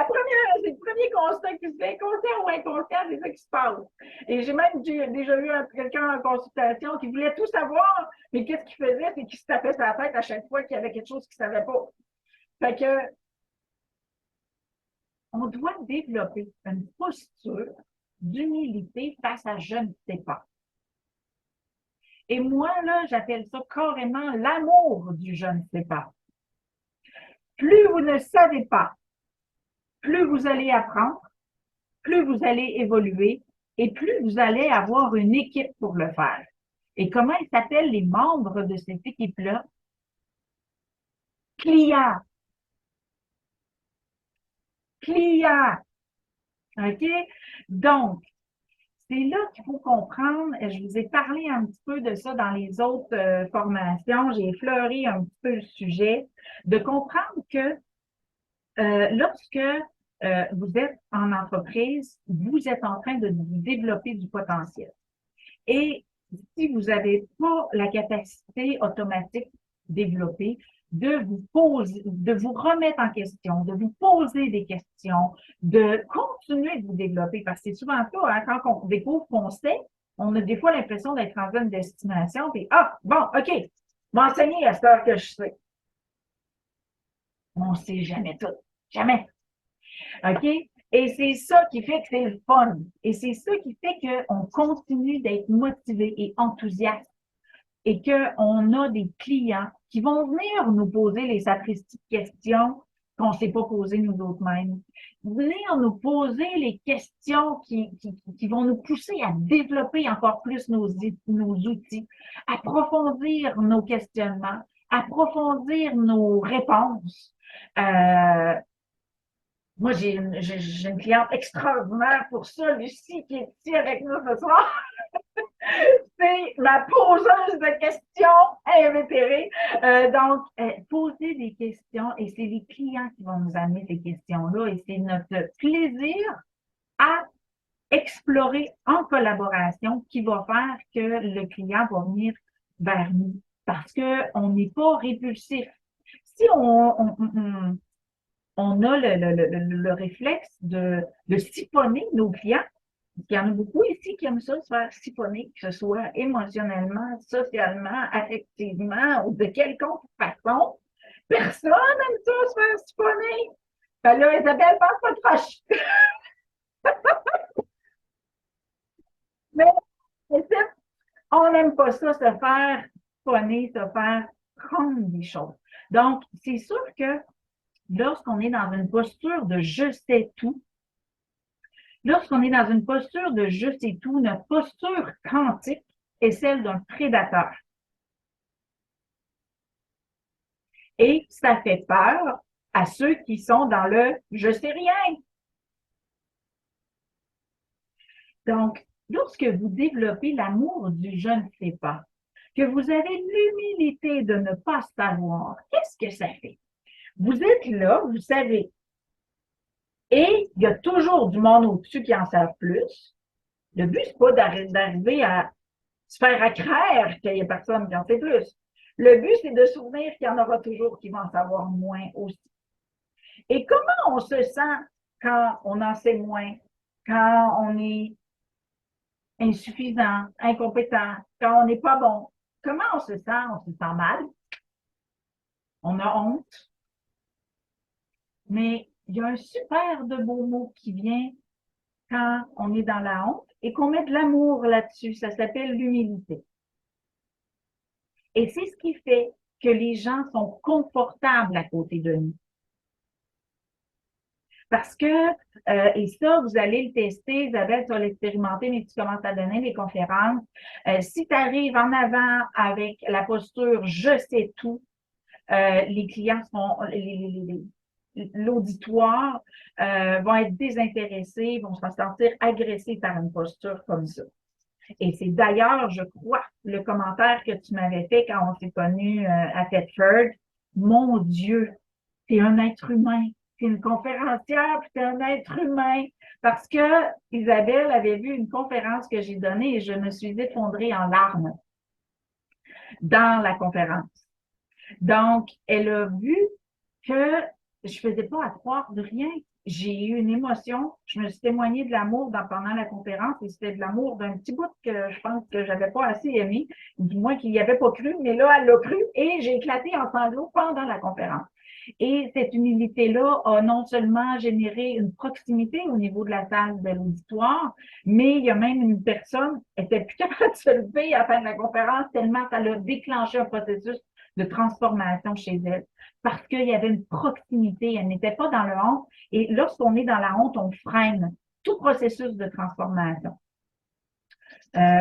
c'est le premier constat qui se fait, conscient ou inconscient, c'est ça qui se passe. Et j'ai même déjà eu quelqu'un en consultation qui voulait tout savoir, mais qu'est-ce qu'il faisait? C'est qu'il se tapait sa tête à chaque fois qu'il y avait quelque chose qu'il ne savait pas. Fait que, on doit développer une posture d'humilité face à je ne sais pas. Et moi, là, j'appelle ça carrément l'amour du je ne sais pas. Plus vous ne savez pas, plus vous allez apprendre, plus vous allez évoluer et plus vous allez avoir une équipe pour le faire. Et comment ils s'appellent les membres de cette équipe-là? Clients. Clients. OK? Donc, c'est là qu'il faut comprendre, et je vous ai parlé un petit peu de ça dans les autres formations, j'ai effleuré un petit peu le sujet, de comprendre que lorsque vous êtes en entreprise, vous êtes en train de développer du potentiel. Et si vous n'avez pas la capacité automatique développée de vous poser, de vous remettre en question, de vous poser des questions, de continuer de vous développer, parce que c'est souvent ça, hein, quand on découvre qu'on sait, on a des fois l'impression d'être en une destination, puis ah, bon, OK, m'enseigner à cette heure que je sais. On ne sait jamais tout. Jamais. OK? Et c'est ça qui fait que c'est le fun. Et c'est ça qui fait qu'on continue d'être motivé et enthousiaste et qu'on a des clients qui vont venir nous poser les sapristi de questions qu'on ne s'est pas posées nous autres-mêmes. Venir nous poser les questions qui vont nous pousser à développer encore plus nos outils, approfondir nos questionnements, approfondir nos réponses. Moi, j'ai une cliente extraordinaire pour ça, Lucie, qui est ici avec nous ce soir. C'est ma poseuse de questions invétérée. Donc, poser des questions et c'est les clients qui vont nous amener ces questions-là et c'est notre plaisir à explorer en collaboration qui va faire que le client va venir vers nous parce qu'on n'est pas répulsif. Si on a le réflexe de siphonner nos clients. Il y en a beaucoup ici qui aiment ça, se faire siphonner, que ce soit émotionnellement, socialement, affectivement ou de quelconque façon. Personne n'aime ça, se faire siphonner. Ben là, Isabelle, pense pas de fâche. Mais on n'aime pas ça, se faire siphonner, se faire prendre des choses. Donc, c'est sûr que lorsqu'on est dans une posture de je sais tout, lorsqu'on est dans une posture de je sais tout, notre posture quantique est celle d'un prédateur. Et ça fait peur à ceux qui sont dans le je sais rien. Donc, lorsque vous développez l'amour du je ne sais pas, que vous avez l'humilité de ne pas savoir, qu'est-ce que ça fait? Vous êtes là, vous savez. Et il y a toujours du monde au-dessus qui en savent plus. Le but, c'est pas d'arriver à se faire accraire qu'il n'y ait personne qui en sait plus. Le but, c'est de souvenir qu'il y en aura toujours qui vont en savoir moins aussi. Et comment on se sent quand on en sait moins, quand on est insuffisant, incompétent, quand on n'est pas bon? Comment on se sent? On se sent mal. On a honte. Mais il y a un super de beau mot qui vient quand on est dans la honte et qu'on met de l'amour là-dessus. Ça s'appelle l'humilité. Et c'est ce qui fait que les gens sont confortables à côté de nous. Parce que, et ça, vous allez le tester, Isabelle, tu vas l'expérimenter, mais tu commences à donner des conférences. Si tu arrives en avant avec la posture « je sais tout », les clients sont, l'auditoire vont être désintéressés, vont se sentir agressés par une posture comme ça. Et c'est d'ailleurs, je crois, le commentaire que tu m'avais fait quand on s'est connus à Thetford. Mon Dieu, tu es un être humain, puis une conférencière, puis t'es un être humain. Parce que Isabelle avait vu une conférence que j'ai donnée et je me suis effondrée en larmes dans la conférence. Donc, elle a vu que je faisais pas à croire de rien. J'ai eu une émotion. Je me suis témoignée de l'amour pendant la conférence et c'était de l'amour d'un petit bout que je pense que j'avais pas assez aimé, du moins qu'il n'y avait pas cru, mais là, elle l'a cru et j'ai éclaté en sanglots pendant la conférence. Et cette humilité-là a non seulement généré une proximité au niveau de la salle de l'auditoire, mais il y a même une personne, elle était plus capable de se lever à la fin de la conférence tellement ça a déclenché un processus de transformation chez elle. Parce qu'il y avait une proximité, elle n'était pas dans le honte. Et lorsqu'on est dans la honte, on freine tout processus de transformation.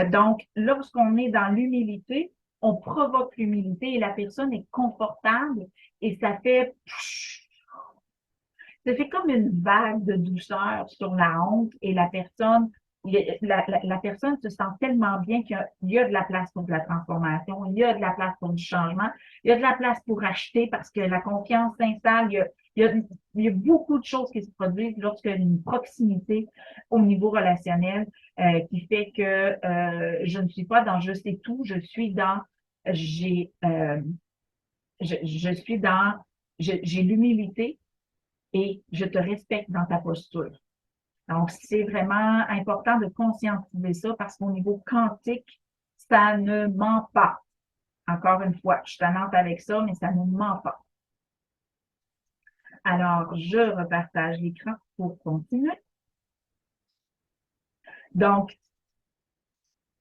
Donc, lorsqu'on est dans l'humilité, on provoque l'humilité et la personne est confortable et ça fait comme une vague de douceur sur la honte et la personne se sent tellement bien qu'il y a de la place pour de la transformation, il y a de la place pour du changement, il y a de la place pour acheter parce que la confiance s'installe, il y a beaucoup de choses qui se produisent lorsqu'il y a une proximité au niveau relationnel qui fait que je ne suis pas dans je sais tout, je suis dans j'ai je suis dans j'ai l'humilité et je te respecte dans ta posture. Donc, c'est vraiment important de conscientiser ça parce qu'au niveau quantique, ça ne ment pas. Encore une fois, je t'annonce avec ça, mais ça ne ment pas. Alors, je repartage l'écran pour continuer. Donc,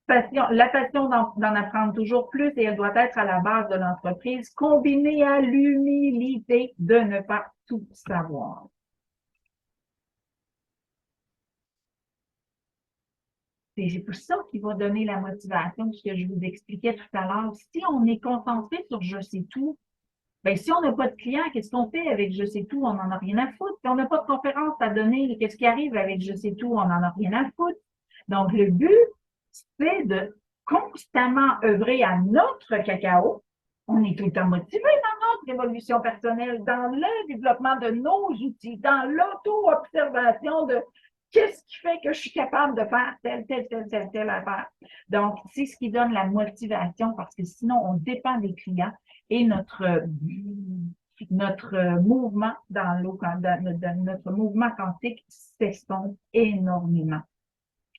la passion d'en apprendre toujours plus et elle doit être à la base de l'entreprise, combinée à l'humilité de ne pas tout savoir. C'est pour ça qui va donner la motivation, ce que je vous expliquais tout à l'heure. Si on est concentré sur je sais tout, bien, si on n'a pas de clients, qu'est-ce qu'on fait avec je sais tout? On n'en a rien à foutre. Si on n'a pas de conférence à donner, qu'est-ce qui arrive avec je sais tout? On n'en a rien à foutre. Donc, le but, c'est de constamment œuvrer à notre cacao. On est tout le temps motivé dans notre évolution personnelle, dans le développement de nos outils, dans l'auto-observation de qu'est-ce qui fait que je suis capable de faire telle affaire. Donc, c'est ce qui donne la motivation parce que sinon, on dépend des clients et notre mouvement dans l'eau, notre mouvement quantique s'estompe énormément.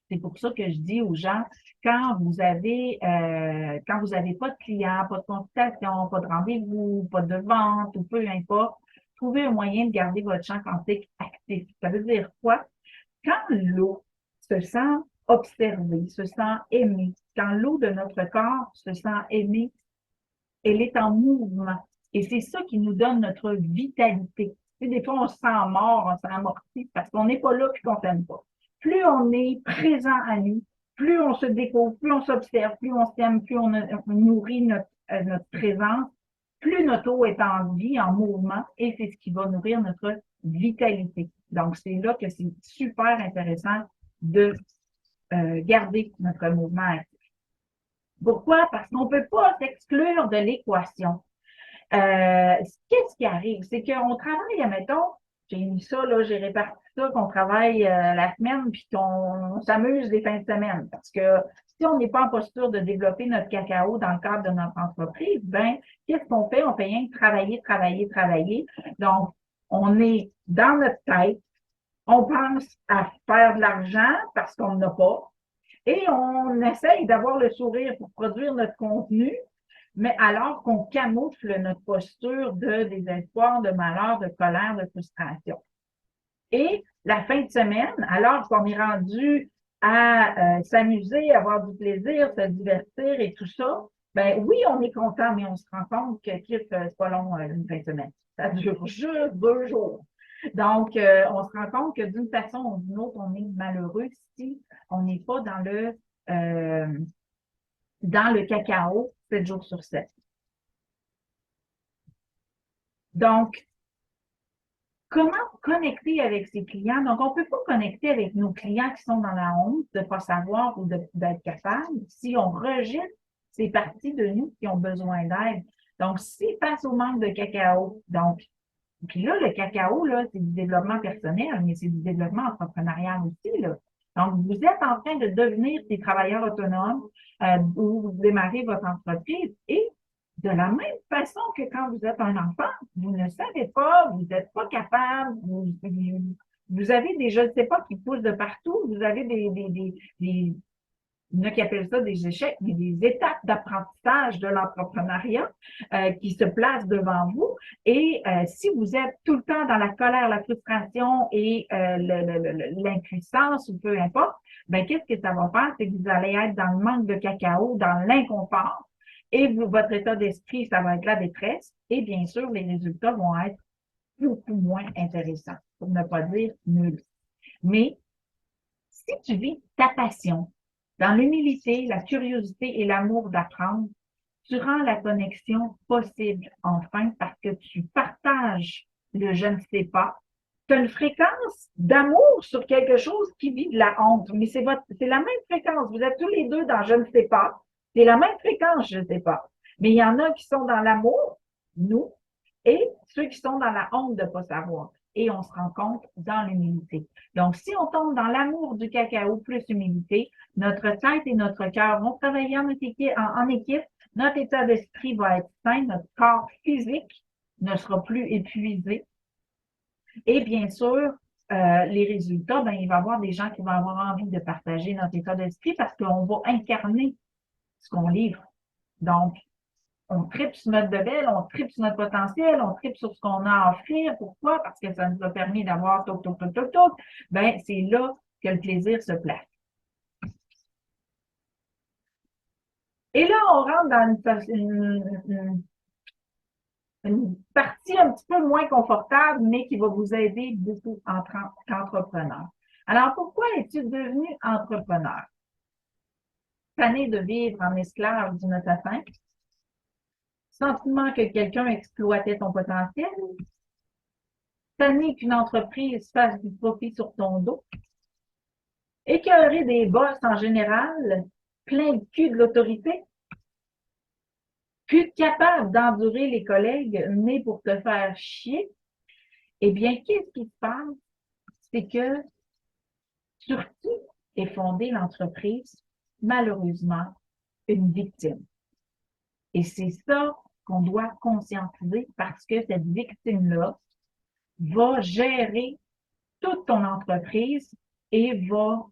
C'est pour ça que je dis aux gens, quand vous avez pas de clients, pas de consultation, pas de rendez-vous, pas de vente ou peu importe, trouvez un moyen de garder votre champ quantique actif. Ça veut dire quoi? Quand l'eau se sent observée, se sent aimée, quand l'eau de notre corps se sent aimée, elle est en mouvement. Et c'est ça qui nous donne notre vitalité. Tu sais, des fois, on se sent mort, on se sent amorti parce qu'on n'est pas là et qu'on s'aime pas. Plus on est présent à nous, plus on se découvre, plus on s'observe, plus on s'aime, plus on nourrit notre présence, plus notre eau est en vie, en mouvement, et c'est ce qui va nourrir notre vitalité. Donc, c'est là que c'est super intéressant de garder notre mouvement actif. Pourquoi? Parce qu'on ne peut pas s'exclure de l'équation. Qu'est-ce qui arrive? C'est qu'on travaille, admettons, j'ai mis ça, là, j'ai réparti ça, qu'on travaille la semaine puis qu'on s'amuse les fins de semaine. Parce que si on n'est pas en posture de développer notre cacao dans le cadre de notre entreprise, ben, qu'est-ce qu'on fait? On fait rien que travailler. Donc, on est dans notre tête, on pense à faire de l'argent parce qu'on n'en a pas. Et on essaye d'avoir le sourire pour produire notre contenu, mais alors qu'on camoufle notre posture de désespoir, de malheur, de colère, de frustration. Et la fin de semaine, alors qu'on est rendu à s'amuser, avoir du plaisir, se divertir et tout ça, ben oui, on est content, mais on se rend compte que c'est pas long une fin de semaine. Ça dure juste 2 jours. Donc, on se rend compte que d'une façon ou d'une autre, on est malheureux si on n'est pas dans le cacao 7 jours sur 7. Donc, comment connecter avec ses clients? Donc, on ne peut pas connecter avec nos clients qui sont dans la honte de ne pas savoir ou d'être capable si on rejette ces parties de nous qui ont besoin d'aide. Donc, si face au manque de cacao, donc Puis là, le cacao, là, c'est du développement personnel, mais c'est du développement entrepreneurial aussi, là. Donc, vous êtes en train de devenir des travailleurs autonomes où vous démarrez votre entreprise et de la même façon que quand vous êtes un enfant, vous ne savez pas, vous n'êtes pas capable, vous avez des je ne sais pas qui poussent de partout, vous avez il y en a qui appellent ça des échecs, mais des étapes d'apprentissage de l'entrepreneuriat qui se placent devant vous. Et si vous êtes tout le temps dans la colère, la frustration et l'impuissance ou peu importe, ben qu'est-ce que ça va faire? C'est que vous allez être dans le manque de cacao, dans l'inconfort, et votre état d'esprit, ça va être la détresse. Et bien sûr, les résultats vont être beaucoup moins intéressants, pour ne pas dire nuls. Mais si tu vis ta passion, dans l'humilité, la curiosité et l'amour d'apprendre, tu rends la connexion possible enfin parce que tu partages le je ne sais pas. Tu as une fréquence d'amour sur quelque chose qui vit de la honte, mais c'est la même fréquence. Vous êtes tous les deux dans je ne sais pas. C'est la même fréquence, je ne sais pas. Mais il y en a qui sont dans l'amour, nous, et ceux qui sont dans la honte de ne pas savoir. Et on se rencontre dans l'humilité. Donc, si on tombe dans l'amour du cacao plus humilité, notre tête et notre cœur vont travailler en équipe, notre état d'esprit va être sain, notre corps physique ne sera plus épuisé. Et bien sûr, les résultats, ben, il va y avoir des gens qui vont avoir envie de partager notre état d'esprit parce qu'on va incarner ce qu'on livre. Donc, on tripe sur notre bebelle, on tripe sur notre potentiel, on tripe sur ce qu'on a à offrir. Pourquoi? Parce que ça nous a permis d'avoir tout. Ben, c'est là que le plaisir se place. Et là, on rentre dans une partie un petit peu moins confortable, mais qui va vous aider beaucoup en tant qu'entrepreneur. Alors, pourquoi es-tu devenu entrepreneur? Tanné de vivre en esclave du assassin? Sentiment que quelqu'un exploitait ton potentiel? Tanné qu'une entreprise fasse du profit sur ton dos? Écœuré des boss en général? Plein de cul de l'autorité? Plus capable d'endurer les collègues nés pour te faire chier? Eh bien, qu'est-ce qui se passe? C'est que sur qui est fondée l'entreprise? Malheureusement, une victime. Et c'est ça qu'on doit conscientiser parce que cette victime-là va gérer toute ton entreprise et va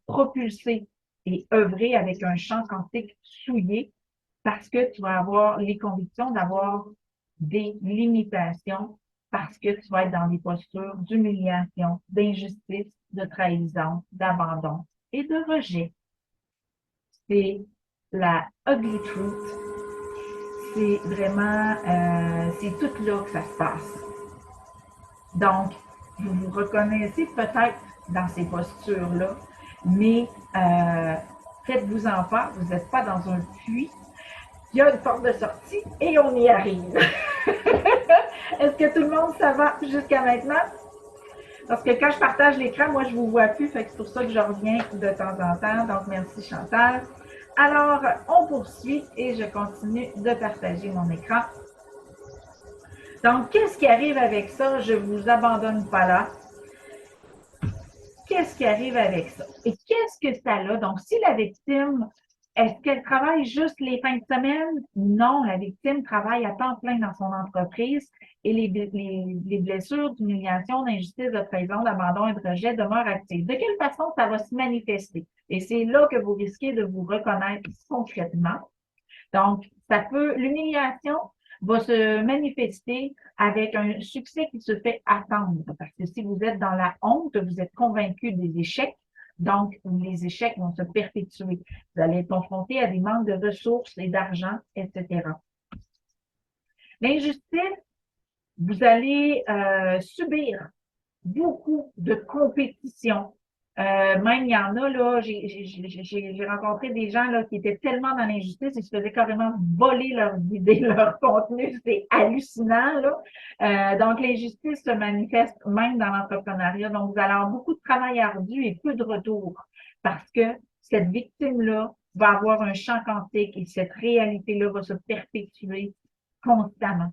propulser et œuvrer avec un champ quantique souillé parce que tu vas avoir les convictions d'avoir des limitations parce que tu vas être dans des postures d'humiliation, d'injustice, de trahison, d'abandon et de rejet. C'est la ugly truth. C'est vraiment, c'est tout là que ça se passe. Donc, vous vous reconnaissez peut-être dans ces postures-là, mais faites-vous-en pas, vous n'êtes pas dans un puits. Il y a une porte de sortie et on y arrive. Est-ce que tout le monde, ça va jusqu'à maintenant? Parce que quand je partage l'écran, moi, je ne vous vois plus, fait que c'est pour ça que je reviens de temps en temps. Donc, merci Chantal. Alors, on poursuit et je continue de partager mon écran. Donc, qu'est-ce qui arrive avec ça? Je ne vous abandonne pas là. Qu'est-ce qui arrive avec ça? Et qu'est-ce que ça a? Donc, si la victime, est-ce qu'elle travaille juste les fins de semaine? Non, la victime travaille à temps plein dans son entreprise et les blessures d'humiliation, d'injustice, de trahison, d'abandon et de rejet demeurent actives. De quelle façon ça va se manifester? Et c'est là que vous risquez de vous reconnaître concrètement. Donc, l'humiliation va se manifester avec un succès qui se fait attendre. Parce que si vous êtes dans la honte, vous êtes convaincu des échecs, donc les échecs vont se perpétuer. Vous allez être confronté à des manques de ressources et d'argent, etc. L'injustice, vous allez subir beaucoup de compétition. Même il y en a, là, j'ai rencontré des gens là, qui étaient tellement dans l'injustice, ils se faisaient carrément voler leurs idées, leur contenu. C'est hallucinant, là. Donc, l'injustice se manifeste même dans l'entrepreneuriat. Donc, vous allez avoir beaucoup de travail ardu et peu de retour parce que cette victime-là va avoir un champ quantique et cette réalité-là va se perpétuer constamment.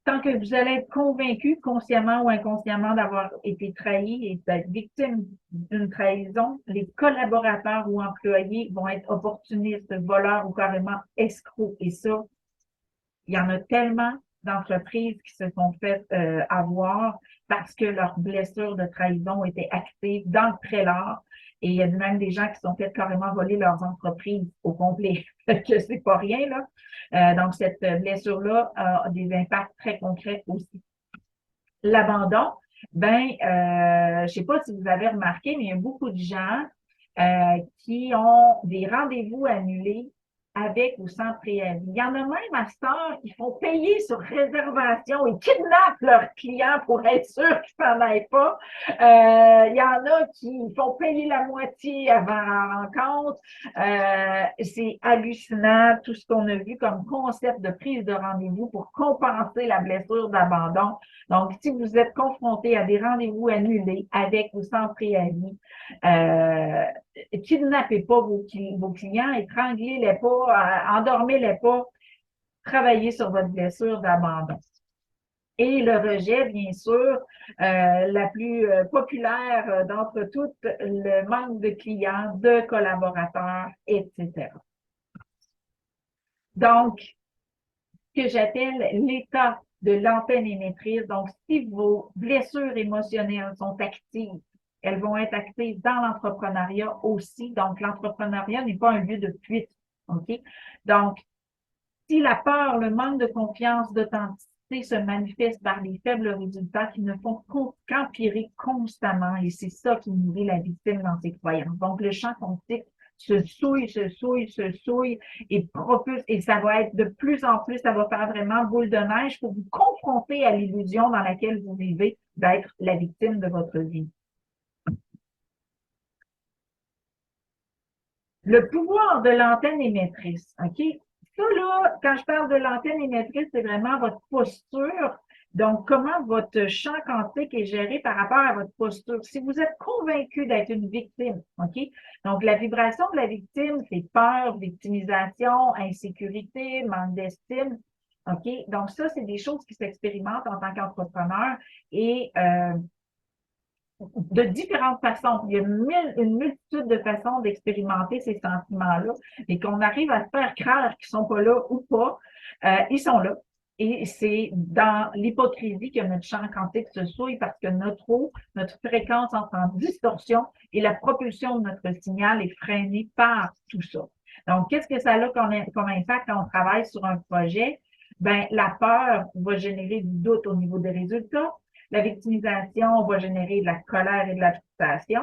tant que vous allez être convaincu, consciemment ou inconsciemment, d'avoir été trahi et d'être victime d'une trahison, les collaborateurs ou employés vont être opportunistes, voleurs ou carrément escrocs. Et ça, il y en a tellement d'entreprises qui se sont fait avoir parce que leurs blessures de trahison étaient actives dans le prélat. Et il y a même des gens qui se sont fait carrément voler leurs entreprises au complet. Que c'est pas rien, là. Donc, cette blessure-là a des impacts très concrets aussi. L'abandon, je sais pas si vous avez remarqué, mais il y a beaucoup de gens qui ont des rendez-vous annulés avec ou sans préavis. Il y en a même à cette heure qui font payer sur réservation et kidnappent leurs clients pour être sûr qu'ils s'en aillent pas. Il y en a qui font payer la moitié avant la rencontre. C'est hallucinant tout ce qu'on a vu comme concept de prise de rendez-vous pour compenser la blessure d'abandon. Donc, si vous êtes confronté à des rendez-vous annulés avec ou sans préavis, kidnappez pas vos clients, étranglez-les pas, endormez-les pas, travaillez sur votre blessure d'abandon. Et le rejet, bien sûr, la plus populaire d'entre toutes, le manque de clients, de collaborateurs, etc. Donc, ce que j'appelle l'état de l'antenne émettrice. Donc, si vos blessures émotionnelles sont actives, elles vont être actives dans l'entrepreneuriat aussi. Donc, l'entrepreneuriat n'est pas un lieu de fuite. OK? Donc, si la peur, le manque de confiance, d'authenticité se manifeste par les faibles résultats qui ne font qu'empirer constamment, et c'est ça qui nourrit la victime dans ses croyances. Donc, le champ quantique se souille et propulse, et ça va être de plus en plus, ça va faire vraiment boule de neige pour vous confronter à l'illusion dans laquelle vous vivez d'être la victime de votre vie. Le pouvoir de l'antenne émettrice, OK? Ça, là, quand je parle de l'antenne émettrice, c'est vraiment votre posture. Donc, comment votre champ quantique est géré par rapport à votre posture. Si vous êtes convaincu d'être une victime, OK? Donc, la vibration de la victime, c'est peur, victimisation, insécurité, manque d'estime. OK? Donc, ça, c'est des choses qui s'expérimentent en tant qu'entrepreneur et de différentes façons. Il y a une multitude de façons d'expérimenter ces sentiments-là et qu'on arrive à se faire croire qu'ils sont pas là ou pas, ils sont là. Et c'est dans l'hypocrisie que notre champ quantique se souille parce que notre fréquence entre en distorsion et la propulsion de notre signal est freinée par tout ça. Donc, qu'est-ce que ça a comme impact quand on travaille sur un projet? La peur va générer du doute au niveau des résultats. La victimisation va générer de la colère et de la frustration.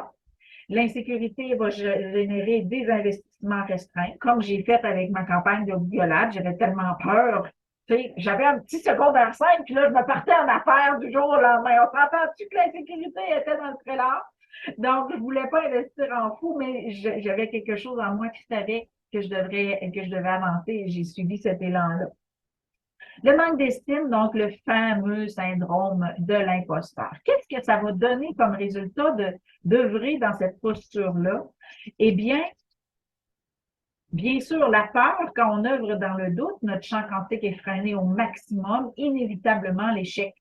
L'insécurité va générer des investissements restreints, comme j'ai fait avec ma campagne de violade. J'avais tellement peur. J'avais un petit secondaire 5, puis là, je me partais en affaires du jour au lendemain. On s'entend-tu que l'insécurité était dans le trailer? Donc, je voulais pas investir en fou, mais j'avais quelque chose en moi qui savait que je devais avancer et j'ai suivi cet élan-là. Le manque d'estime, donc le fameux syndrome de l'imposteur. Qu'est-ce que ça va donner comme résultat d'œuvrer dans cette posture-là? Eh bien sûr, la peur, quand on œuvre dans le doute, notre champ quantique est freiné au maximum, inévitablement l'échec.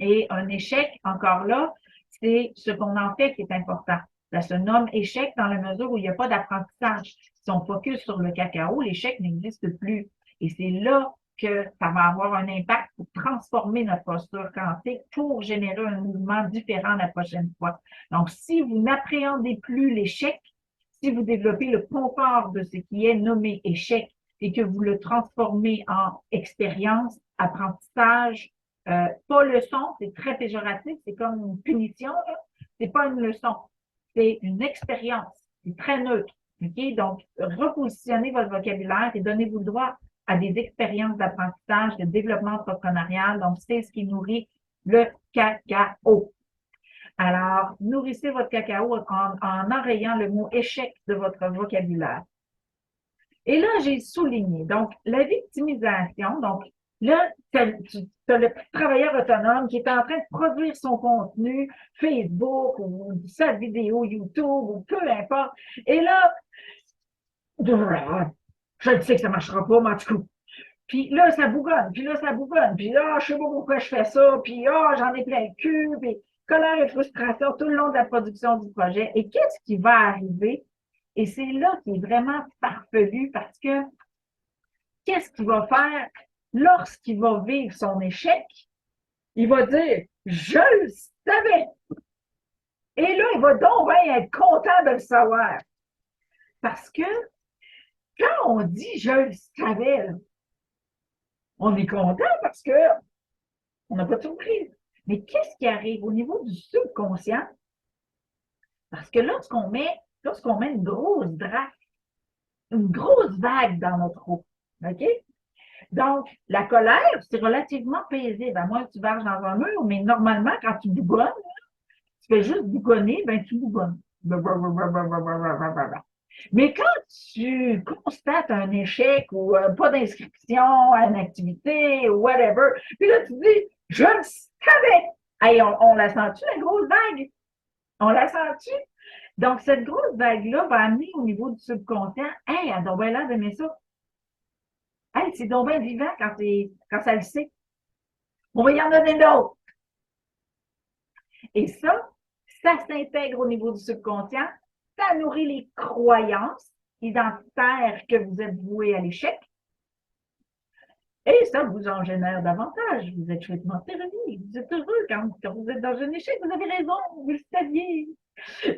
Et un échec, encore là, c'est ce qu'on en fait qui est important. Ça se nomme échec dans la mesure où il n'y a pas d'apprentissage. Si on focus sur le cacao, l'échec n'existe plus. Et c'est là que ça va avoir un impact pour transformer notre posture quantique pour générer un mouvement différent la prochaine fois. Donc, si vous n'appréhendez plus l'échec, si vous développez le confort de ce qui est nommé échec et que vous le transformez en expérience, apprentissage, pas leçon, c'est très péjoratif, c'est comme une punition, c'est pas une leçon, c'est une expérience, c'est très neutre. Okay? Donc, repositionnez votre vocabulaire et donnez-vous le droit à des expériences d'apprentissage, de développement entrepreneurial. Donc, c'est ce qui nourrit le cacao. Alors, nourrissez votre cacao en enrayant le mot échec de votre vocabulaire. Et là, j'ai souligné, donc, la victimisation, donc, là, tu as le travailleur autonome qui est en train de produire son contenu Facebook ou sa vidéo YouTube ou peu importe. Et là, je sais que ça ne marchera pas, mais en tout cas, Puis là, ça bougonne, puis là, ça bougonne, puis là, je sais pas pourquoi je fais ça, puis j'en ai plein le cul, puis colère et frustration tout le long de la production du projet. Et qu'est-ce qui va arriver? Et c'est là qui est vraiment farfelu parce que qu'est-ce qu'il va faire lorsqu'il va vivre son échec? Il va dire, je le savais. Et là, il va donc bien être content de le savoir. Parce que quand on dit je le savais, on est content parce que on n'a pas de surprise. Mais qu'est-ce qui arrive au niveau du subconscient? Parce que lorsqu'on met une grosse drape, une grosse vague dans notre eau, OK? Donc, la colère, c'est relativement paisible. À moins que tu varges dans un mur, mais normalement, quand tu bougonnes, tu fais juste bougonner, ben tu bougonnes. Mais quand tu constates un échec ou pas d'inscription à une activité ou whatever, puis là, tu dis, je le savais. Hey, on la sent-tu, la grosse vague? On la sent-tu? Donc, cette grosse vague-là va amener au niveau du subconscient, hey, elle doit bien l'air d'aimer ça. Hey, c'est donc bien vivant quand ça le sait. On va y en donner d'autres. Et ça s'intègre au niveau du subconscient, ça nourrit les croyances identitaires que vous êtes voués à l'échec. Et ça vous en génère davantage. Vous êtes chouettement servi. Vous êtes heureux quand vous êtes dans un échec. Vous avez raison, vous le saviez.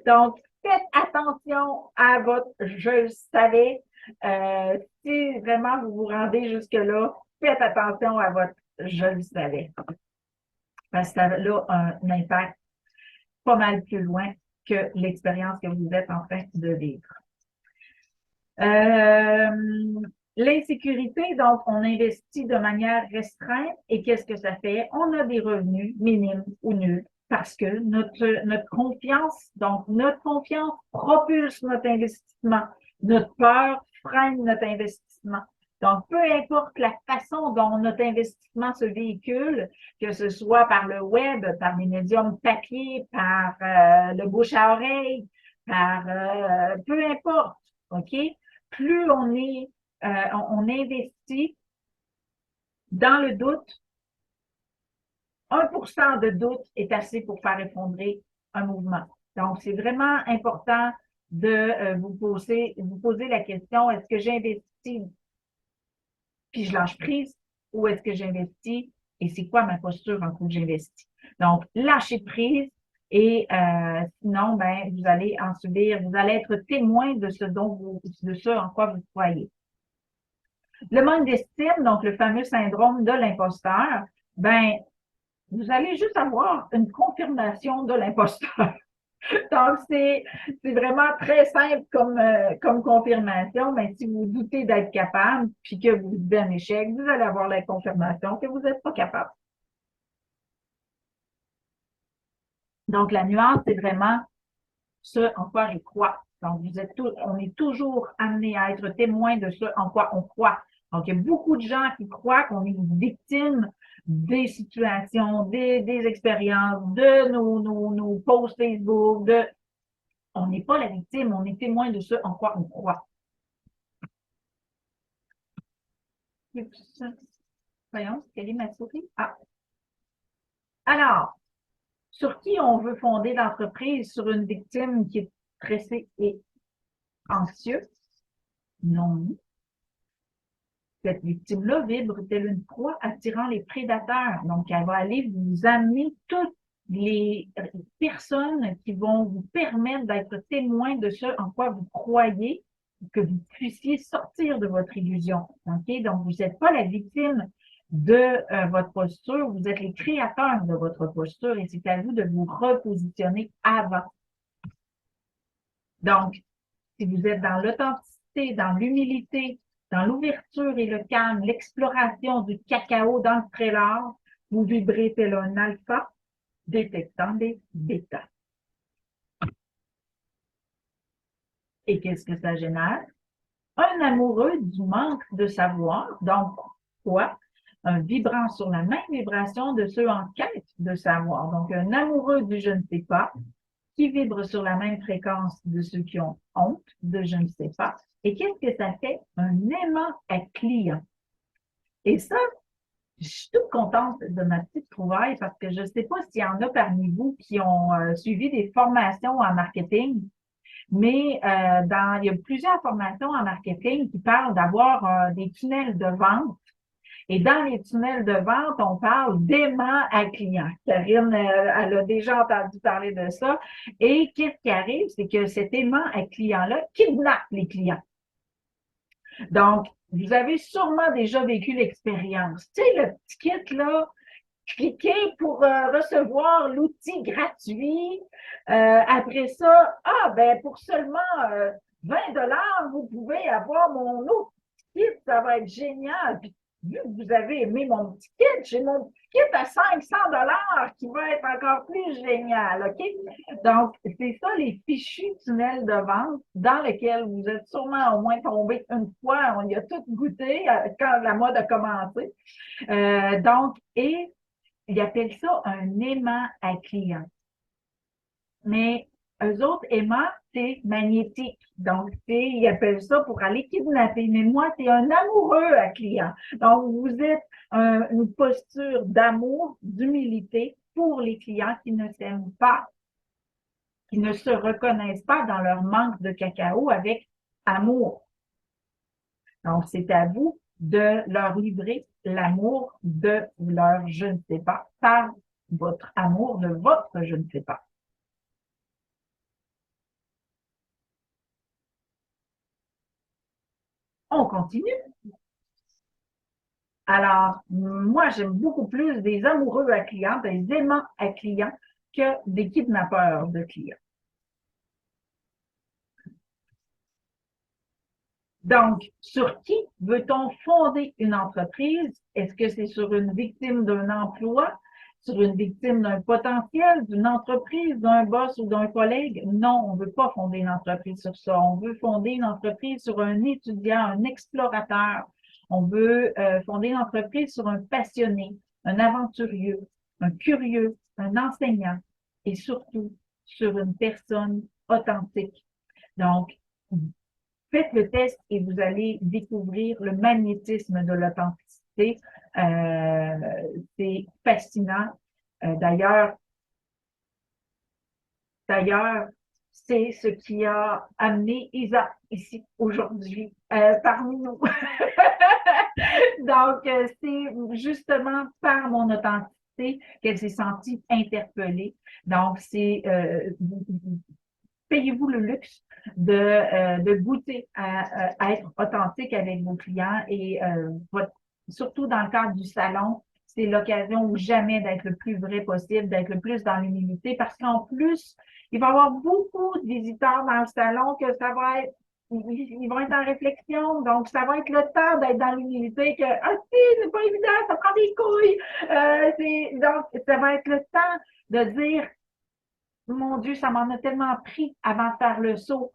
Donc, faites attention à votre je le savais. Si vraiment vous vous rendez jusque-là, faites attention à votre je le savais. Parce que ça a un impact pas mal plus loin que l'expérience que vous êtes en train de vivre. L'insécurité, donc, on investit de manière restreinte et qu'est-ce que ça fait? On a des revenus minimes ou nuls parce que notre confiance, donc notre confiance propulse notre investissement. Notre peur freine notre investissement. Donc, peu importe la façon dont notre investissement se véhicule, que ce soit par le web, par les médiums papier, par le bouche à oreille, par peu importe, OK? Plus on investit dans le doute, 1% de doute est assez pour faire effondrer un mouvement. Donc, c'est vraiment important de vous poser la question, est-ce que j'investis puis je lâche prise ou est-ce que j'investis et c'est quoi ma posture en coup que j'investis? Donc, lâchez prise et sinon, ben, vous allez en subir, vous allez être témoin de ce en quoi vous croyez. Le manque d'estime, donc le fameux syndrome de l'imposteur, ben, vous allez juste avoir une confirmation de l'imposteur. Donc, c'est vraiment très simple comme confirmation, mais si vous doutez d'être capable, puis que vous êtes un échec, vous allez avoir la confirmation que vous n'êtes pas capable. Donc, la nuance, c'est vraiment ce en quoi je crois. Donc, on est toujours amené à être témoin de ce en quoi on croit. Donc, il y a beaucoup de gens qui croient qu'on est victime des situations, des expériences, de nos posts Facebook, on n'est pas la victime, on est témoin de ce en quoi on croit. Voyons, quelle est ma souris? Ah. Alors, sur qui on veut fonder l'entreprise? Sur une victime qui est stressée et anxieuse? Non. Cette victime-là vibre telle une proie attirant les prédateurs. Donc, elle va aller vous amener toutes les personnes qui vont vous permettre d'être témoin de ce en quoi vous croyez, que vous puissiez sortir de votre illusion. Okay? Donc, vous n'êtes pas la victime de votre posture, vous êtes les créateurs de votre posture et c'est à vous de vous repositionner avant. Donc, si vous êtes dans l'authenticité, dans l'humilité, dans l'ouverture et le calme, l'exploration du cacao dans le trailer, vous vibrez tel un alpha, détectant des bêtas. Et qu'est-ce que ça génère? Un amoureux du manque de savoir, donc quoi? Un vibrant sur la même vibration de ceux en quête de savoir. Donc, un amoureux du je ne sais pas, qui vibre sur la même fréquence de ceux qui ont honte de je ne sais pas. Et qu'est-ce que ça fait? Un aimant à client. Et ça, je suis toute contente de ma petite trouvaille parce que je ne sais pas s'il y en a parmi vous qui ont suivi des formations en marketing, mais il y a plusieurs formations en marketing qui parlent d'avoir des tunnels de vente. Et dans les tunnels de vente, on parle d'aimant à client. Karine, elle a déjà entendu parler de ça. Et qu'est-ce qui arrive, c'est que cet aimant à client-là kidnappe les clients. Donc, vous avez sûrement déjà vécu l'expérience. Tu sais, le petit kit, là, cliquez pour recevoir l'outil gratuit. Après ça, ben pour seulement 20 $, vous pouvez avoir mon autre kit, ça va être génial. Puis, vu que vous avez aimé mon petit kit, j'ai mon petit kit à 500 $ qui va être encore plus génial, OK? Donc, c'est ça les fichus tunnels de vente dans lesquels vous êtes sûrement au moins tombé une fois, on y a tout goûté quand la mode a commencé. Ils appellent ça un aimant à client. Mais eux autres, aimants, c'est magnétique. Donc, ils appellent ça pour aller kidnapper. Mais moi, c'est un amoureux à client. Donc, vous êtes une posture d'amour, d'humilité pour les clients qui ne s'aiment pas, qui ne se reconnaissent pas dans leur manque de cacao avec amour. Donc, c'est à vous de leur livrer l'amour de leur je ne sais pas par votre amour de votre je ne sais pas. On continue. Alors, moi, j'aime beaucoup plus des amoureux à clients, des aimants à clients que des kidnappeurs de clients. Donc, sur qui veut-on fonder une entreprise? Est-ce que c'est sur une victime d'un emploi, sur une victime d'un potentiel, d'une entreprise, d'un boss ou d'un collègue? Non, on ne veut pas fonder une entreprise sur ça. On veut fonder une entreprise sur un étudiant, un explorateur. On veut fonder une entreprise sur un passionné, un aventurier, un curieux, un enseignant et surtout sur une personne authentique. Donc, faites le test et vous allez découvrir le magnétisme de l'authenticité. C'est fascinant. D'ailleurs, c'est ce qui a amené Isa ici aujourd'hui parmi nous. Donc, c'est justement par mon authenticité qu'elle s'est sentie interpellée. Donc, payez-vous le luxe de goûter à être authentique avec vos clients et surtout dans le cadre du salon, c'est l'occasion ou jamais d'être le plus vrai possible, d'être le plus dans l'humilité parce qu'en plus, il va y avoir beaucoup de visiteurs dans le salon que ça va être ils vont être en réflexion, donc ça va être le temps d'être dans l'humilité que si, c'est pas évident, ça prend des couilles. Donc, ça va être le temps de dire mon Dieu, ça m'en a tellement pris avant de faire le saut.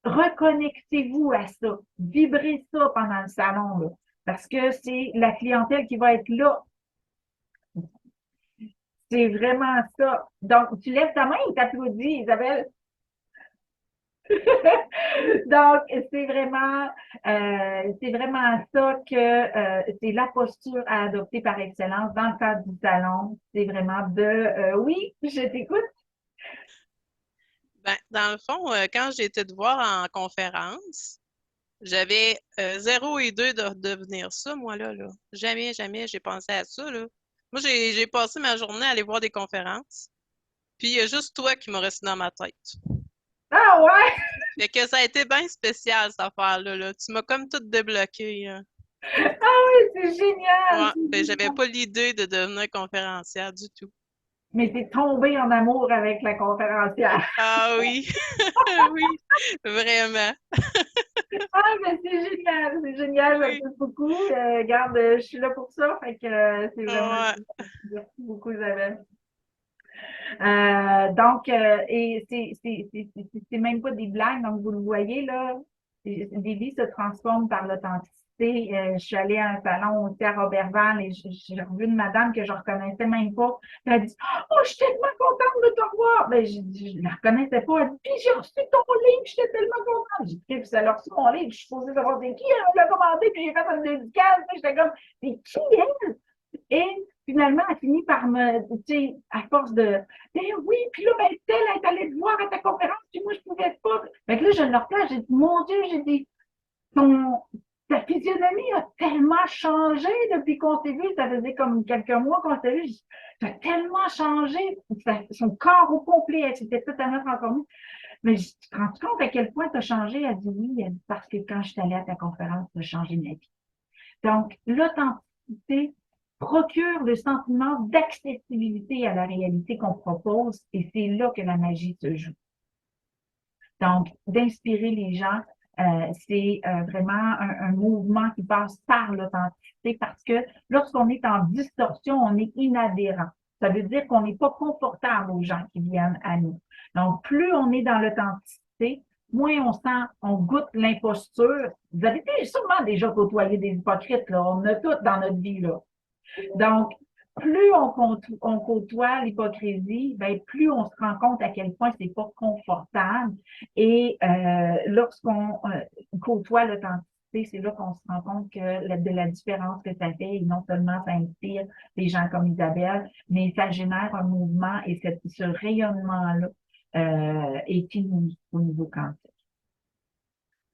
Reconnectez-vous à ça. Vibrez ça pendant le salon, là, parce que c'est la clientèle qui va être là. C'est vraiment ça. Donc, tu lèves ta main et t'applaudis, Isabelle. Donc, c'est vraiment ça que c'est la posture à adopter par excellence dans le cadre du salon. C'est vraiment oui, je t'écoute. Ben, dans le fond, quand j'ai été te voir en conférence, j'avais 0 idée de devenir ça, moi, là. Jamais, jamais j'ai pensé à ça, là. Moi, j'ai passé ma journée à aller voir des conférences, puis il y a juste toi qui m'as resté dans ma tête. Ah ouais! Fait que ça a été bien spécial, cette affaire-là, là. Tu m'as comme tout débloqué, hein. Ah oui, c'est génial! Ouais, ben, j'avais pas l'idée de devenir conférencière du tout. Mais t'es tombée en amour avec la conférencière. Ah oui, oui, vraiment. Ah, mais c'est génial, Oui, j'aime beaucoup. Regarde, je suis là pour ça, fait que c'est vraiment ouais. génial. Merci beaucoup, Isabelle. Et c'est même pas des blagues, donc vous le voyez, là, des vies se transforment par l'authenticité. je suis allée à un salon aussi à Roberval et j'ai revu une madame que je reconnaissais même pas. Elle a dit, oh, je suis tellement contente de te revoir. Ben, je la reconnaissais pas. Elle dit, puis j'ai reçu ton livre, j'étais tellement contente. J'ai dit, puis elle a reçu mon livre, je suis supposée savoir c'est qui, elle me l'a commandé, puis j'ai fait une dédicace. J'étais comme, c'est qui elle? Et finalement, elle finit par me, tu sais, à force de, ben oui, puis là, ben, elle est allée te voir à ta conférence, puis moi, je pouvais pas. Fait que là, je le replace, j'ai dit, mon Dieu, j'ai dit, ta physionomie a tellement changé depuis qu'on s'est vu. Ça faisait comme quelques mois qu'on s'est vu. Ça a tellement changé. Son corps au complet, elle s'était totalement transformée. Mais tu te rends compte à quel point tu as changé? Elle dit oui, parce que quand je suis allée à ta conférence, tu as changé ma vie. Donc, l'authenticité procure le sentiment d'accessibilité à la réalité qu'on propose et c'est là que la magie se joue. Donc, d'inspirer les gens, c'est vraiment un mouvement qui passe par l'authenticité parce que lorsqu'on est en distorsion, on est inadhérent. Ça veut dire qu'on n'est pas confortable aux gens qui viennent à nous. Donc, plus on est dans l'authenticité, moins on sent, on goûte l'imposture. Vous avez sûrement déjà côtoyé des hypocrites, là. On a tout dans notre vie, là. Donc, plus on côtoie l'hypocrisie, ben, plus on se rend compte à quel point c'est pas confortable. Et lorsqu'on côtoie l'authenticité, c'est là qu'on se rend compte de la différence que ça fait. Et non seulement ça inspire des gens comme Isabelle, mais ça génère un mouvement et ce rayonnement-là est inouï au niveau quantique.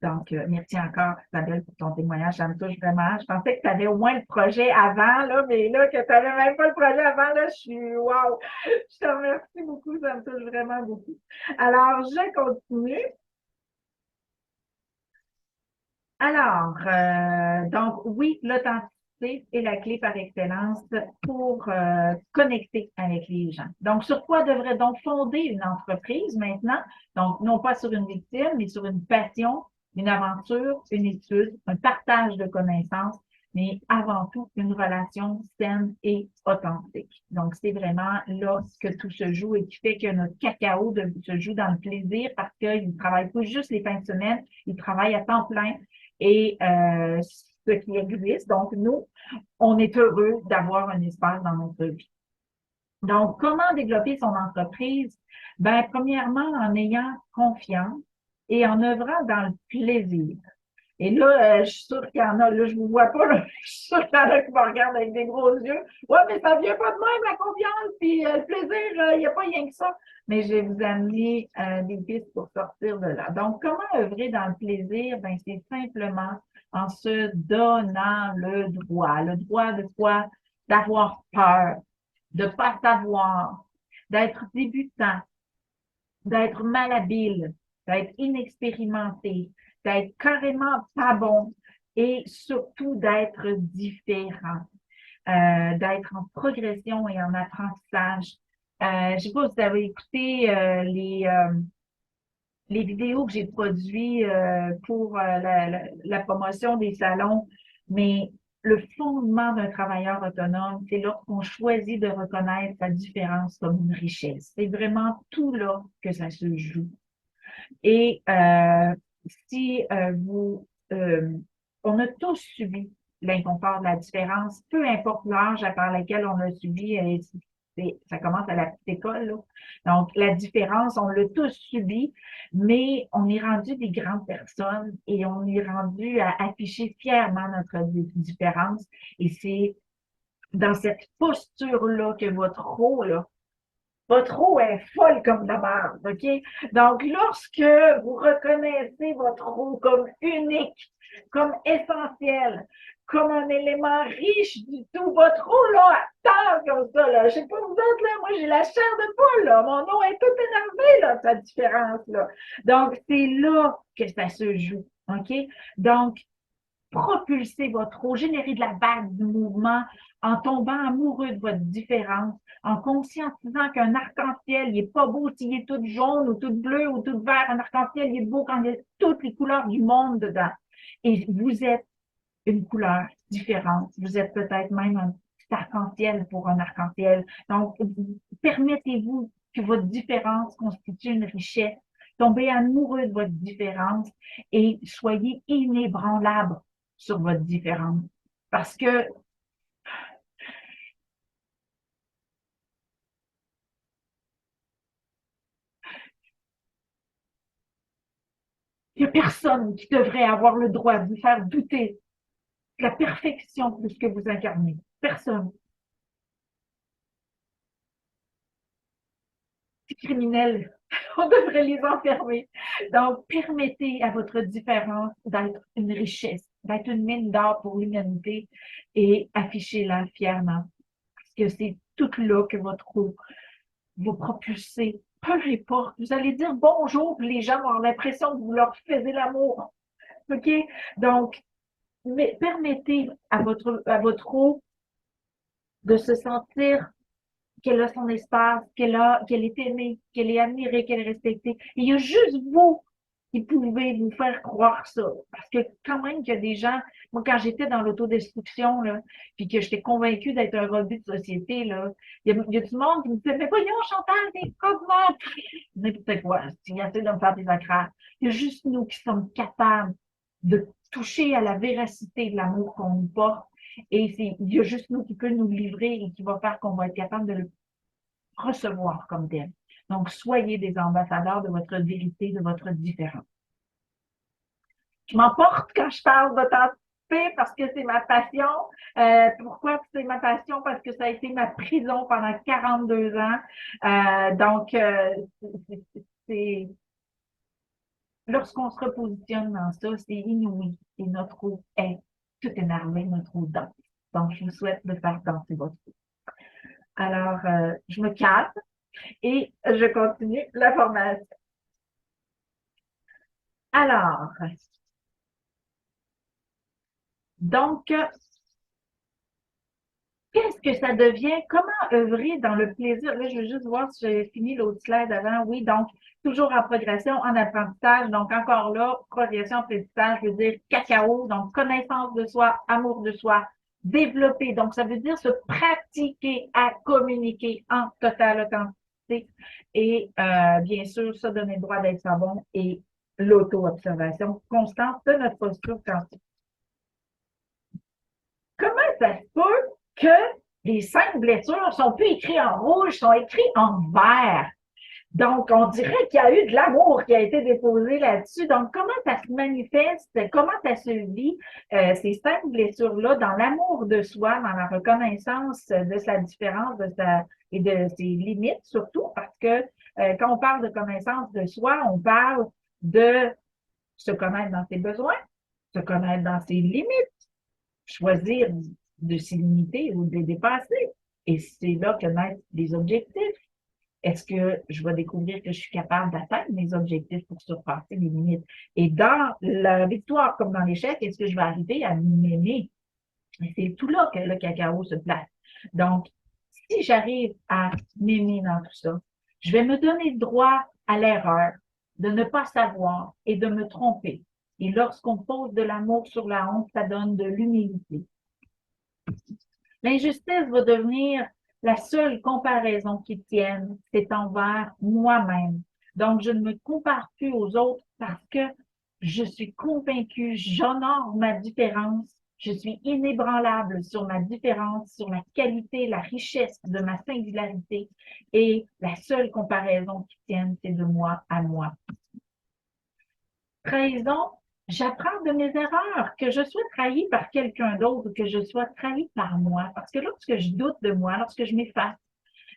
Donc, merci encore, Isabelle, pour ton témoignage. Ça me touche vraiment. Je pensais que tu avais au moins le projet avant, là, mais là, que tu n'avais même pas le projet avant, là, je suis wow! Je te remercie beaucoup, ça me touche vraiment beaucoup. Alors, je continue. Alors, donc, oui, l'authenticité est la clé par excellence pour connecter avec les gens. Donc, sur quoi devrait donc fonder une entreprise maintenant? Donc, non pas sur une victime, mais sur une passion, une aventure, une étude, un partage de connaissances, mais avant tout, une relation saine et authentique. Donc, c'est vraiment là que tout se joue et qui fait que notre cacao se joue dans le plaisir parce qu'il ne travaille pas juste les fins de semaine, il travaille à temps plein et ce qui existe. Donc, nous, on est heureux d'avoir un espace dans notre vie. Donc, comment développer son entreprise? Ben, premièrement, en ayant confiance et en œuvrant dans le plaisir. Et là, je suis sûre qu'il y en a, là, je vous vois pas, là, je suis sûre qu'il y en a qui me regardent avec des gros yeux. Ouais, mais ça vient pas de même, la confiance, puis le plaisir, il n'y a pas rien que ça. Mais je vais vous amener des pistes pour sortir de là. Donc, comment œuvrer dans le plaisir? Ben, c'est simplement en se donnant le droit. Le droit de quoi? D'avoir peur, de pas savoir, d'être débutant, d'être malhabile, d'être inexpérimenté, d'être carrément pas bon et surtout d'être différent, d'être en progression et en apprentissage. Je ne sais pas si vous avez écouté les vidéos que j'ai produites pour la promotion des salons, mais le fondement d'un travailleur autonome, c'est lorsqu'on choisit de reconnaître sa différence comme une richesse. C'est vraiment tout là que ça se joue. Et si on a tous subi l'inconfort de la différence, peu importe l'âge par lequel on l'a subi, ça commence à la petite école, là. Donc, la différence, on l'a tous subi, mais on est rendu des grandes personnes et on est rendu à afficher fièrement notre différence. Et c'est dans cette posture-là que votre eau est folle comme la barbe, OK? Donc, lorsque vous reconnaissez votre eau comme unique, comme essentielle, comme un élément riche du tout, votre eau, là, attend comme ça, là. Je sais pas vous autres, là, moi, j'ai la chair de poule, là. Mon eau est toute énervée, là, sa différence, là. Donc, c'est là que ça se joue, OK? Donc, propulser votre eau, générer de la vague du mouvement en tombant amoureux de votre différence, en conscientisant qu'un arc-en-ciel, il n'est pas beau s'il est tout jaune ou tout bleu ou tout vert. Un arc-en-ciel, il est beau quand il y a toutes les couleurs du monde dedans. Et vous êtes une couleur différente. Vous êtes peut-être même un petit arc-en-ciel pour un arc-en-ciel. Donc, permettez-vous que votre différence constitue une richesse. Tombez amoureux de votre différence et soyez inébranlable. sur votre différence. Parce que il n'y a personne qui devrait avoir le droit de vous faire douter de la perfection de ce que vous incarnez. Personne. C'est criminel. On devrait les enfermer. Donc, permettez à votre différence d'être une richesse, d'être une mine d'or pour l'humanité et affichez-la fièrement. Parce que c'est tout là que votre eau va propulser. Peu importe. Vous allez dire bonjour, les gens ont l'impression que vous leur faisiez l'amour. OK? Donc, mais permettez à votre eau de se sentir qu'elle a son espace, qu'elle est aimée, qu'elle est admirée, qu'elle est respectée. Il y a juste vous qui pouvez vous faire croire ça. Parce que quand même qu'il y a des gens, moi quand j'étais dans l'autodestruction, là, puis que j'étais convaincue d'être un rebut de société, là, il y a du monde qui me disait, mais voyons Chantal, t'es comment? N'importe quoi, il essaie de me faire des accracs. Il y a juste nous qui sommes capables de toucher à la véracité de l'amour qu'on nous porte. Et il y a juste nous qui peut nous livrer et qui va faire qu'on va être capable de le recevoir comme tel. Donc, soyez des ambassadeurs de votre vérité, de votre différence. Je m'emporte quand je parle d'authenticité parce que c'est ma passion. Pourquoi c'est ma passion? Parce que ça a été ma prison pendant 42 ans. Donc, c'est lorsqu'on se repositionne dans ça, c'est inouï. Et notre eau est tout énervé, notre eau danse. Donc, je vous souhaite de faire danser votre eau. Alors, je me calme et je continue la formation. Alors, donc, qu'est-ce que ça devient? Comment œuvrer dans le plaisir? Là, je veux juste voir si j'ai fini l'autre slide avant. Oui, donc, toujours en progression, en apprentissage. Donc, encore là, progression, apprentissage, je veux dire cacao. Donc, connaissance de soi, amour de soi, développer. Donc, ça veut dire se pratiquer à communiquer en totale authenticité. Et bien sûr, ça donner le droit d'être savon et l'auto-observation constante de notre posture quantique. Comment ça se peut que les 5 blessures sont plus écrites en rouge, sont écrites en vert? Donc, on dirait qu'il y a eu de l'amour qui a été déposé là-dessus. Donc, comment ça se manifeste? Comment ça se vit, ces 5 blessures-là, dans l'amour de soi, dans la reconnaissance de sa différence et de ses limites, surtout, parce que quand on parle de connaissance de soi, on parle de se connaître dans ses besoins, se connaître dans ses limites, choisir de s'y limiter ou de les dépasser. Et c'est là que naissent les objectifs. Est-ce que je vais découvrir que je suis capable d'atteindre mes objectifs pour surpasser les limites? Et dans la victoire comme dans l'échec, est-ce que je vais arriver à m'aimer? C'est tout là que le cacao se place. Donc, si j'arrive à m'aimer dans tout ça, je vais me donner le droit à l'erreur, de ne pas savoir et de me tromper. Et lorsqu'on pose de l'amour sur la honte, ça donne de l'humilité. L'injustice va devenir la seule comparaison qui tienne, c'est envers moi-même. Donc, je ne me compare plus aux autres parce que je suis convaincue, j'honore ma différence, je suis inébranlable sur ma différence, sur la qualité, la richesse de ma singularité et la seule comparaison qui tienne, c'est de moi à moi. Trahison, j'apprends de mes erreurs, que je sois trahi par quelqu'un d'autre, que je sois trahi par moi. Parce que lorsque je doute de moi, lorsque je m'efface,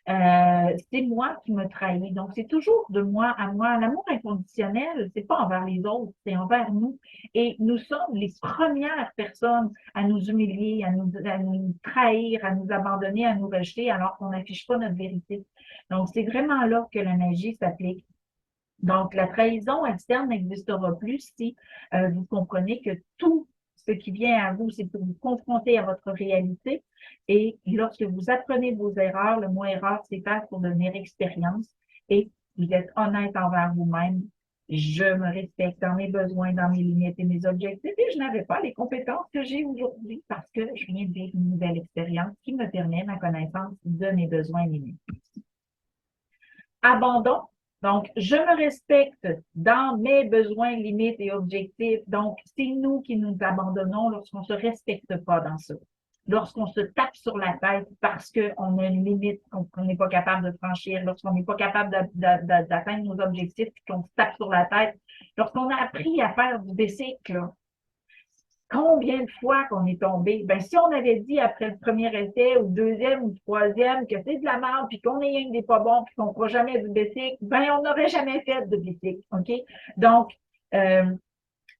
c'est moi qui me trahis. Donc, c'est toujours de moi à moi. L'amour inconditionnel, c'est pas envers les autres, c'est envers nous. Et nous sommes les premières personnes à nous humilier, à nous trahir, à nous abandonner, à nous rejeter, alors qu'on n'affiche pas notre vérité. Donc, c'est vraiment là que la magie s'applique. Donc, la trahison externe n'existera plus si vous comprenez que tout ce qui vient à vous, c'est pour vous confronter à votre réalité. Et lorsque vous apprenez vos erreurs, le mot erreur, c'est fait pour devenir expérience. Et vous êtes honnête envers vous-même. Je me respecte dans mes besoins, dans mes limites et mes objectifs. Et je n'avais pas les compétences que j'ai aujourd'hui parce que je viens de vivre une nouvelle expérience qui me permet ma connaissance de mes besoins et limites. Abandon. Donc, je me respecte dans mes besoins, limites et objectifs. Donc, c'est nous qui nous abandonnons lorsqu'on ne se respecte pas dans ça. Lorsqu'on se tape sur la tête parce qu'on a une limite qu'on n'est pas capable de franchir, lorsqu'on n'est pas capable d'atteindre nos objectifs et qu'on se tape sur la tête, lorsqu'on a appris à faire du bicycle, là, combien de fois qu'on est tombé? Ben, si on avait dit après le premier essai ou deuxième ou troisième que c'est de la merde puis qu'on est un des pas bons puis qu'on ne fera jamais du bicycle, ben, on n'aurait jamais fait de bicycle, OK? Donc, euh,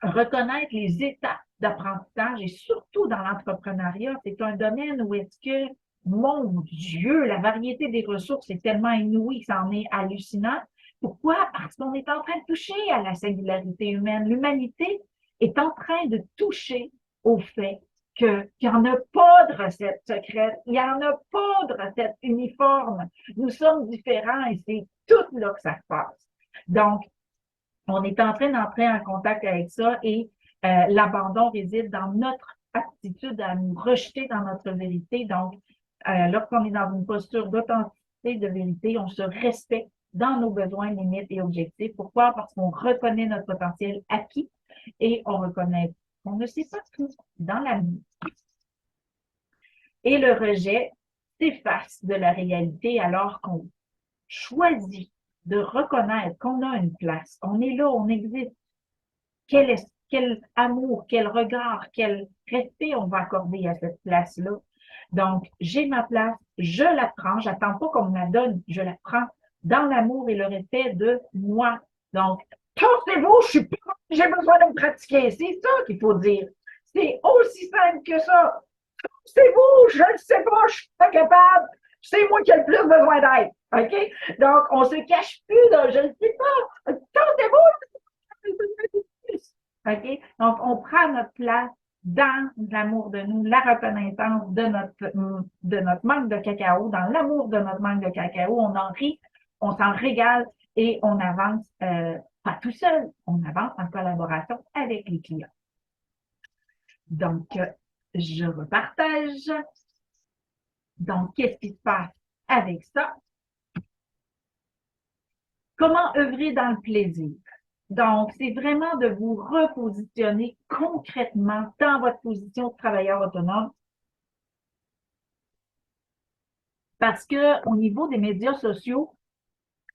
reconnaître les étapes d'apprentissage et surtout dans l'entrepreneuriat, c'est un domaine où est-ce que, mon Dieu, la variété des ressources est tellement inouïe que ça en est hallucinant. Pourquoi? Parce qu'on est en train de toucher à la singularité humaine. L'humanité est en train de toucher au fait qu'il n'y en a pas de recette secrète, il n'y en a pas de recette uniforme. Nous sommes différents et c'est tout là que ça se passe. Donc, on est en train d'entrer en contact avec ça et l'abandon réside dans notre aptitude à nous rejeter dans notre vérité. Donc, lorsqu'on est dans une posture d'authenticité, de vérité, on se respecte dans nos besoins, limites et objectifs. Pourquoi? Parce qu'on reconnaît notre potentiel acquis et on reconnaît qu'on ne sait pas tout dans la vie. Et le rejet s'efface de la réalité alors qu'on choisit de reconnaître qu'on a une place. On est là, on existe. Quel amour, quel regard, quel respect on va accorder à cette place-là. Donc, j'ai ma place, je la prends, j'attends pas qu'on me la donne, je la prends dans l'amour et le respect de moi. Donc, pensez-vous, j'ai besoin de me pratiquer. C'est ça qu'il faut dire. C'est aussi simple que ça. C'est vous, je ne sais pas, je suis pas capable. C'est moi qui ai le plus besoin d'aide. OK? Donc, on se cache plus de je ne sais pas. Tentez-vous. OK? Donc, on prend notre place dans l'amour de nous, la reconnaissance de notre manque de cacao, dans l'amour de notre manque de cacao. On en rit, on s'en régale et on avance pas tout seul, on avance en collaboration avec les clients. Donc, je repartage. Donc, qu'est-ce qui se passe avec ça? Comment œuvrer dans le plaisir? Donc, c'est vraiment de vous repositionner concrètement dans votre position de travailleur autonome. Parce que au niveau des médias sociaux,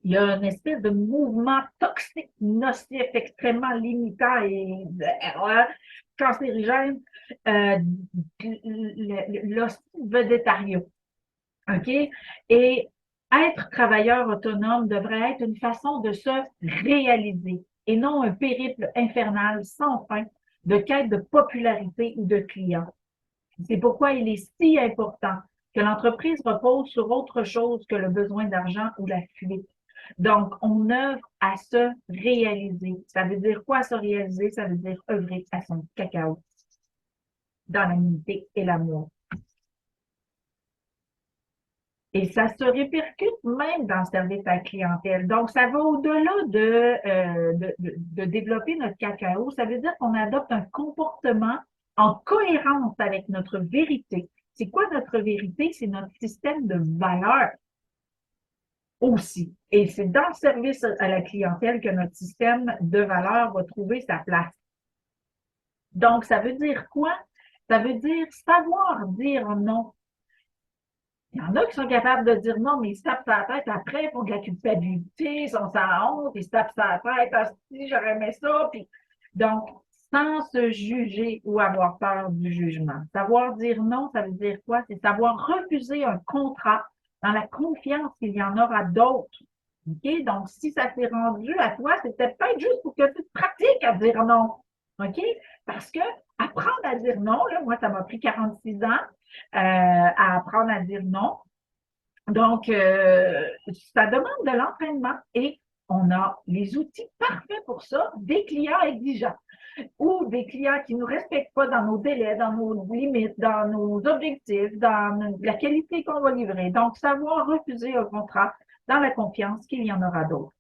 il y a une espèce de mouvement toxique, nocif, extrêmement limitant et cancérigène, l'hostie-végétariat. OK? Et être travailleur autonome devrait être une façon de se réaliser et non un périple infernal sans fin de quête de popularité ou de clients. C'est pourquoi il est si important que l'entreprise repose sur autre chose que le besoin d'argent ou la fuite. Donc, on œuvre à se réaliser. Ça veut dire quoi se réaliser? Ça veut dire œuvrer à son cacao dans l'unité et l'amour. Et ça se répercute même dans le service à la clientèle. Donc, ça va au-delà de développer notre cacao. Ça veut dire qu'on adopte un comportement en cohérence avec notre vérité. C'est quoi notre vérité? C'est notre système de valeurs aussi. Et c'est dans le service à la clientèle que notre système de valeurs va trouver sa place. Donc, ça veut dire quoi? Ça veut dire savoir dire non. Il y en a qui sont capables de dire non, mais ils se tapent sa tête après, ils font de la culpabilité, ils sont sans honte, ils se tapent sa tête, ah, si j'aurais aimé ça. Puis... Donc, sans se juger ou avoir peur du jugement. Savoir dire non, ça veut dire quoi? C'est savoir refuser un contrat dans la confiance qu'il y en aura d'autres. OK? Donc, si ça s'est rendu à toi, c'était peut-être juste pour que tu te pratiques à dire non. OK? Parce que apprendre à dire non, là, moi, ça m'a pris 46 ans à apprendre à dire non. Donc, ça demande de l'entraînement et on a les outils parfaits pour ça, des clients exigeants ou des clients qui ne nous respectent pas dans nos délais, dans nos limites, dans nos objectifs, dans la qualité qu'on va livrer. Donc, savoir refuser un contrat dans la confiance qu'il y en aura d'autres.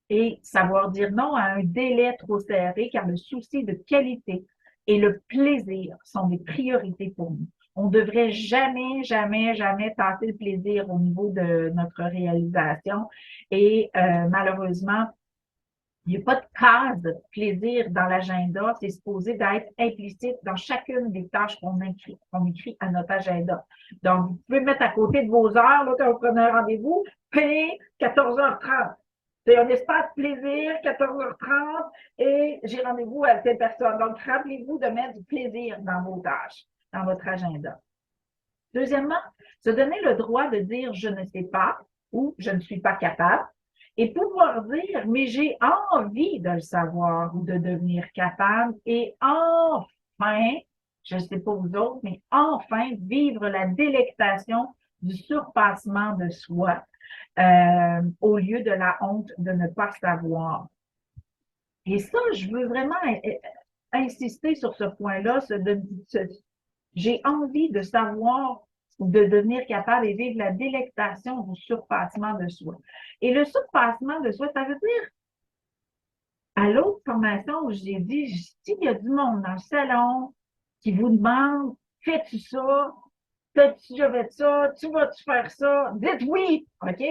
Et savoir dire non à un délai trop serré, car le souci de qualité et le plaisir sont des priorités pour nous. On ne devrait jamais, jamais, jamais tasser le plaisir au niveau de notre réalisation. Et malheureusement, il n'y a pas de case plaisir dans l'agenda. C'est supposé d'être implicite dans chacune des tâches qu'on écrit à notre agenda. Donc, vous pouvez mettre à côté de vos heures, là, quand vous prenez un rendez-vous, P 14h30. C'est un espace plaisir, 14h30, et j'ai rendez-vous avec telle personne. Donc, rappelez-vous de mettre du plaisir dans vos tâches, dans votre agenda. Deuxièmement, se donner le droit de dire je ne sais pas ou je ne suis pas capable et pouvoir dire mais j'ai envie de le savoir ou de devenir capable et enfin, je ne sais pas vous autres, mais enfin vivre la délectation du surpassement de soi au lieu de la honte de ne pas savoir. Et ça, je veux vraiment insister sur ce point-là, j'ai envie de savoir ou de devenir capable et vivre la délectation du surpassement de soi. Et le surpassement de soi, ça veut dire, à l'autre formation où j'ai dit, s'il y a du monde dans le salon qui vous demande, fais-tu ça? Fais-tu déjà fait ça? Tu vas-tu faire ça? Dites oui, OK?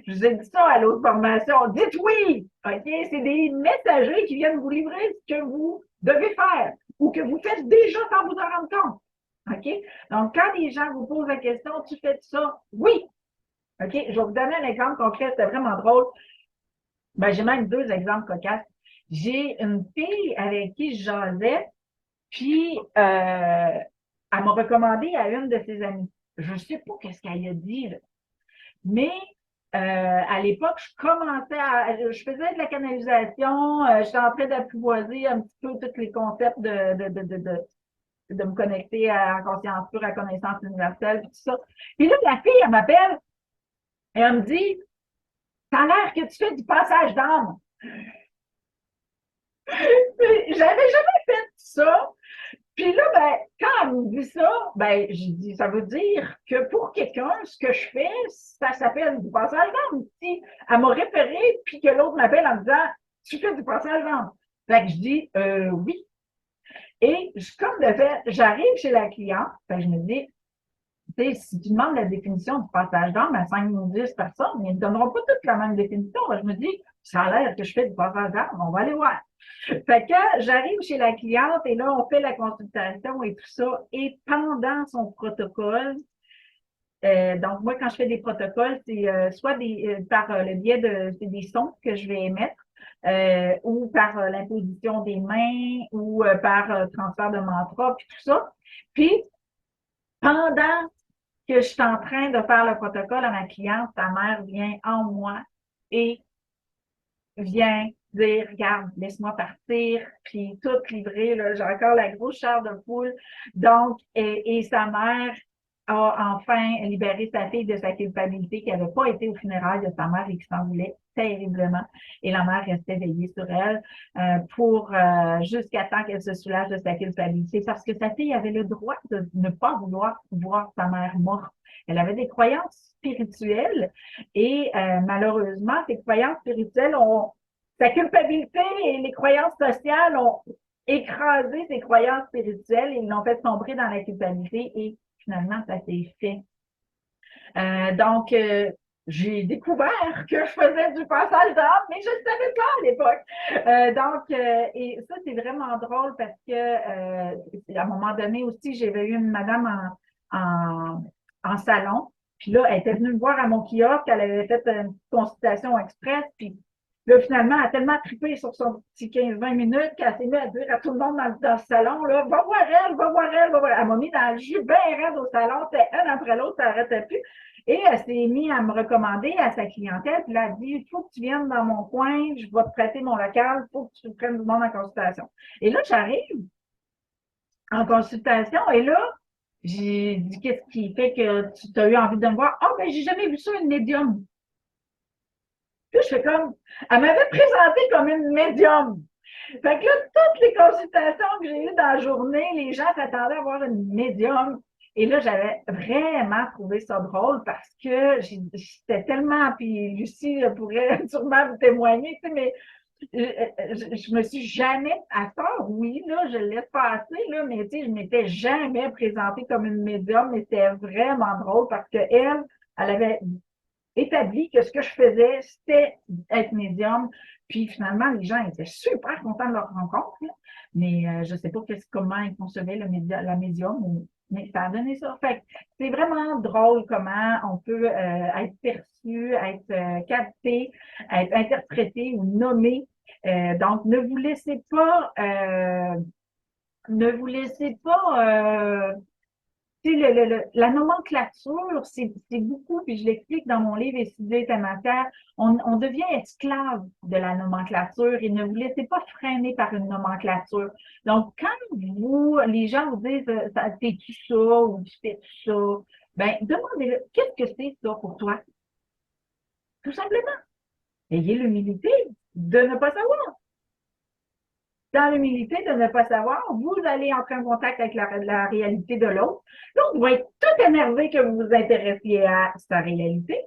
Je vous ai dit ça à l'autre formation. Dites oui, OK? C'est des messagers qui viennent vous livrer ce que vous devez faire ou que vous faites déjà sans vous en rendre compte. OK? Donc, quand les gens vous posent la question, tu fais ça? Oui. OK? Je vais vous donner un exemple concret, c'était vraiment drôle. Ben, j'ai même deux exemples cocasses. J'ai une fille avec qui je jasais, puis elle m'a recommandé à une de ses amies. Je ne sais pas qu'est-ce qu'elle a dit, là. Mais à l'époque, je faisais de la canalisation, j'étais en train d'apprivoiser un petit peu tous les concepts de me connecter à conscience pure, à connaissance universelle, puis tout ça. Puis là, la fille, elle m'appelle et elle me dit, ça a l'air que tu fais du passage d'âme. J'avais jamais fait ça. Puis là, ben, quand elle me dit ça, ben, je dis, ça veut dire que pour quelqu'un, ce que je fais, ça s'appelle du passage d'âme. Si elle m'a référé, puis que l'autre m'appelle en me disant, tu fais du passage d'âme. Fait que je dis, oui. Et comme de fait, j'arrive chez la cliente, fait que je me dis, tu sais, si tu demandes la définition du passage d'âme à 5 ou 10 personnes, ils ne donneront pas toutes la même définition. Je me dis, ça a l'air que je fais du passage d'âme, on va aller voir. Fait que j'arrive chez la cliente et là, on fait la consultation et tout ça. Et pendant son protocole, donc moi, quand je fais des protocoles, c'est soit par le biais c'est des sons que je vais émettre, ou par l'imposition des mains, ou par transfert de mantra, puis tout ça. Puis, pendant que je suis en train de faire le protocole à ma cliente, sa mère vient en moi et vient dire, regarde, laisse-moi partir, puis tout livré, là, j'ai encore la grosse chair de poule. Donc, et sa mère a enfin libéré sa fille de sa culpabilité qui n'avait pas été au funérailles de sa mère et qui s'en voulait terriblement. Et la mère restait veillée sur elle pour jusqu'à temps qu'elle se soulage de sa culpabilité parce que sa fille avait le droit de ne pas vouloir voir sa mère morte. Elle avait des croyances spirituelles et malheureusement, ces croyances spirituelles sa culpabilité et les croyances sociales ont écrasé ses croyances spirituelles et l'ont fait sombrer dans la culpabilité et finalement, ça s'est fait. Donc, j'ai découvert que je faisais du passage d'âme, mais je ne savais pas à l'époque. Et ça, c'est vraiment drôle parce que à un moment donné aussi, j'avais eu une madame en salon. Puis là, elle était venue me voir à mon kiosque, elle avait fait une consultation express, puis là, finalement, elle a tellement trippé sur son petit 15-20 minutes qu'elle s'est mise à dire à tout le monde dans le salon, là, va voir elle, va voir elle, va voir elle. Elle m'a mis dans le jus bien raide au salon, c'était un après l'autre, ça n'arrêtait plus. Et elle s'est mise à me recommander à sa clientèle, puis elle a dit, il faut que tu viennes dans mon coin, je vais te prêter mon local, il faut que tu prennes du monde en consultation. Et là, j'arrive en consultation, et là, j'ai dit, qu'est-ce qui fait que tu as eu envie de me voir? Ah, ben, j'ai jamais vu ça, une médium. Puis je fais comme, elle m'avait présenté comme une médium. Fait que là, toutes les consultations que j'ai eues dans la journée, les gens s'attendaient à voir une médium. Et là, j'avais vraiment trouvé ça drôle parce que j'étais tellement, puis Lucie pourrait sûrement vous témoigner, tu sais, mais Je me suis jamais, à tort, oui, là, je le laisse passer, là, mais tu sais, je m'étais jamais présentée comme une médium, mais c'était vraiment drôle parce qu'elle, elle avait établi que ce que je faisais, c'était être médium. Puis finalement, les gens étaient super contents de leur rencontre, là. Mais je ne sais pas comment ils concevaient la médium, mais ça a donné ça. Fait que c'est vraiment drôle comment on peut être perçu, être capté, être interprété ou nommé. Donc, ne vous laissez pas tu sais, la nomenclature, c'est beaucoup, puis je l'explique dans mon livre Étudier est ma terre, on devient esclave de la nomenclature et ne vous laissez pas freiner par une nomenclature. Donc, quand les gens vous disent t'es-tu ça ou tu fais-tu ça, ben, demandez-le, qu'est-ce que c'est ça pour toi? Tout simplement. Ayez l'humilité de ne pas savoir. Dans l'humilité de ne pas savoir, vous allez entrer en contact avec la réalité de l'autre. L'autre va être tout énervé que vous vous intéressiez à sa réalité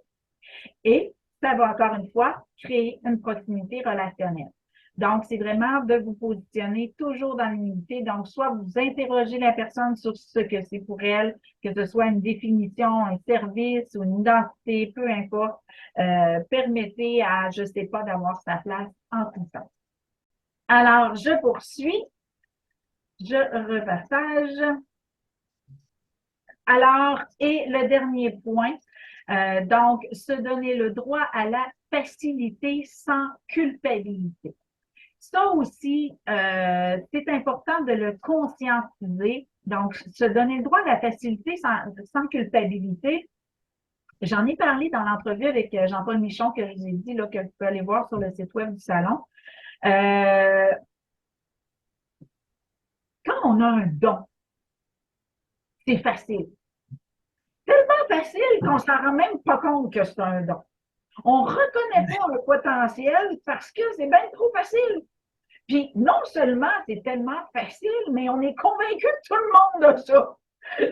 et ça va encore une fois créer une proximité relationnelle. Donc, c'est vraiment de vous positionner toujours dans l'humilité. Donc, soit vous interrogez la personne sur ce que c'est pour elle, que ce soit une définition, un service ou une identité, peu importe, permettez à, je ne sais pas, d'avoir sa place en tout temps. Alors, je poursuis. Je repartage. Alors, et le dernier point, donc, se donner le droit à la facilité sans culpabilité. Ça aussi, c'est important de le conscientiser. Donc, se donner le droit à la facilité sans culpabilité. J'en ai parlé dans l'entrevue avec Jean-Paul Michon que je vous ai dit, là, que vous pouvez aller voir sur le site web du salon. Quand on a un don, c'est facile. Tellement facile qu'on ne s'en rend même pas compte que c'est un don. On ne reconnaît pas le potentiel parce que c'est bien trop facile. Puis non seulement c'est tellement facile, mais on est convaincu que tout le monde a ça.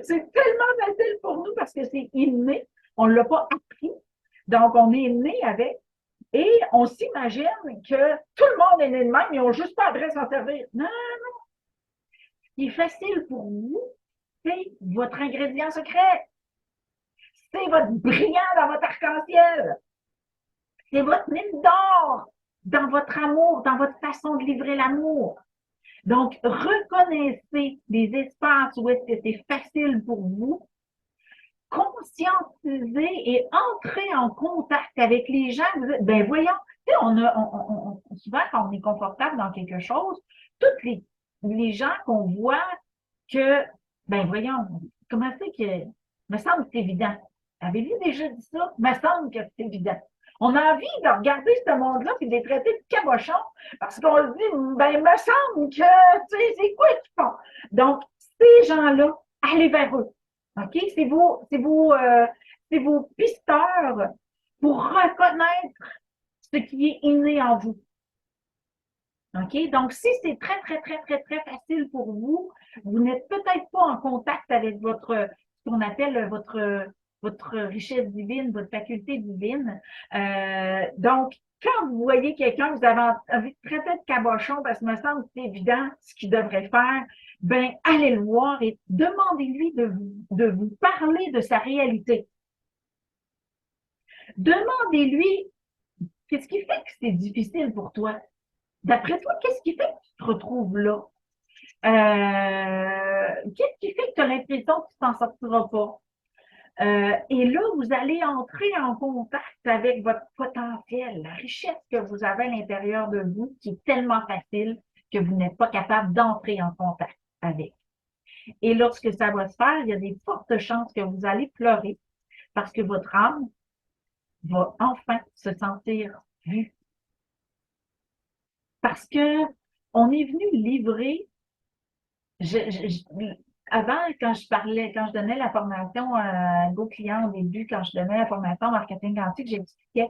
C'est tellement facile pour nous parce que c'est inné. On ne l'a pas appris. Donc, on est né avec. Et on s'imagine que tout le monde est né de même, ils n'ont juste pas adresse à s'en servir. Non, non. Ce qui est facile pour vous, c'est votre ingrédient secret. C'est votre brillant dans votre arc-en-ciel. C'est votre mine d'or dans votre amour, dans votre façon de livrer l'amour. Donc, reconnaissez des espaces où est-ce que c'est facile pour vous. Conscientisez et entrez en contact avec les gens. Ben voyons, tu sais, souvent quand on est confortable dans quelque chose, toutes les gens qu'on voit que, ben voyons, comment c'est que, me semble que c'est évident. Avez-vous déjà dit ça? Me semble que c'est évident. On a envie de regarder ce monde-là et de les traiter de cabochons parce qu'on se dit, ben, me semble que, tu sais, c'est quoi qu'ils font? Donc, ces gens-là, allez vers eux. OK? C'est vos pisteurs pour reconnaître ce qui est inné en vous. OK? Donc, si c'est très, très, très, très, très facile pour vous, vous n'êtes peut-être pas en contact avec ce qu'on appelle votre richesse divine, votre faculté divine. Donc, quand vous voyez quelqu'un que vous avez envie de traiter de cabochon, parce que me semble que c'est évident ce qu'il devrait faire, ben, allez le voir et demandez-lui de vous parler de sa réalité. Demandez-lui qu'est-ce qui fait que c'est difficile pour toi. D'après toi, qu'est-ce qui fait que tu te retrouves là? Qu'est-ce qui fait que tu as l'impression que tu t'en sortiras pas? Et là, vous allez entrer en contact avec votre potentiel, la richesse que vous avez à l'intérieur de vous, qui est tellement facile que vous n'êtes pas capable d'entrer en contact avec. Et lorsque ça va se faire, il y a des fortes chances que vous allez pleurer parce que votre âme va enfin se sentir vue. Parce que on est venu livrer. Avant, quand je donnais la formation à vos clients au début, quand je donnais la formation en marketing quantique, j'expliquais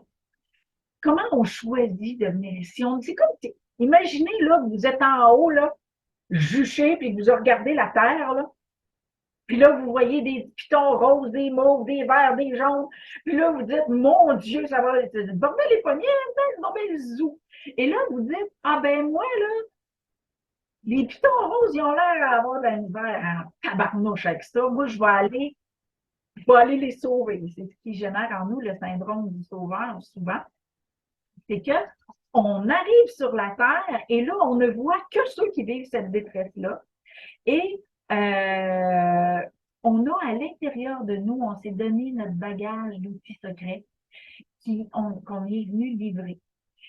comment on choisit de venir ici. C'est comme, imaginez, là, vous êtes en haut, là, juché, puis vous regardez la Terre, là. Puis là, vous voyez des pitons roses, des mauves, des verts, des jaunes. Puis là, vous dites, mon Dieu, ça va, bordel les poignets, bon, ben, le zoo. Et là, vous dites, ah ben moi, là, les pitons roses, ils ont l'air d'avoir de l'univers en tabarnouche avec ça. Moi, je vais aller les sauver. C'est ce qui génère en nous le syndrome du sauveur, souvent. C'est que on arrive sur la Terre et là, on ne voit que ceux qui vivent cette détresse-là. Et on a à l'intérieur de nous, on s'est donné notre bagage d'outils secrets qu'on est venu livrer.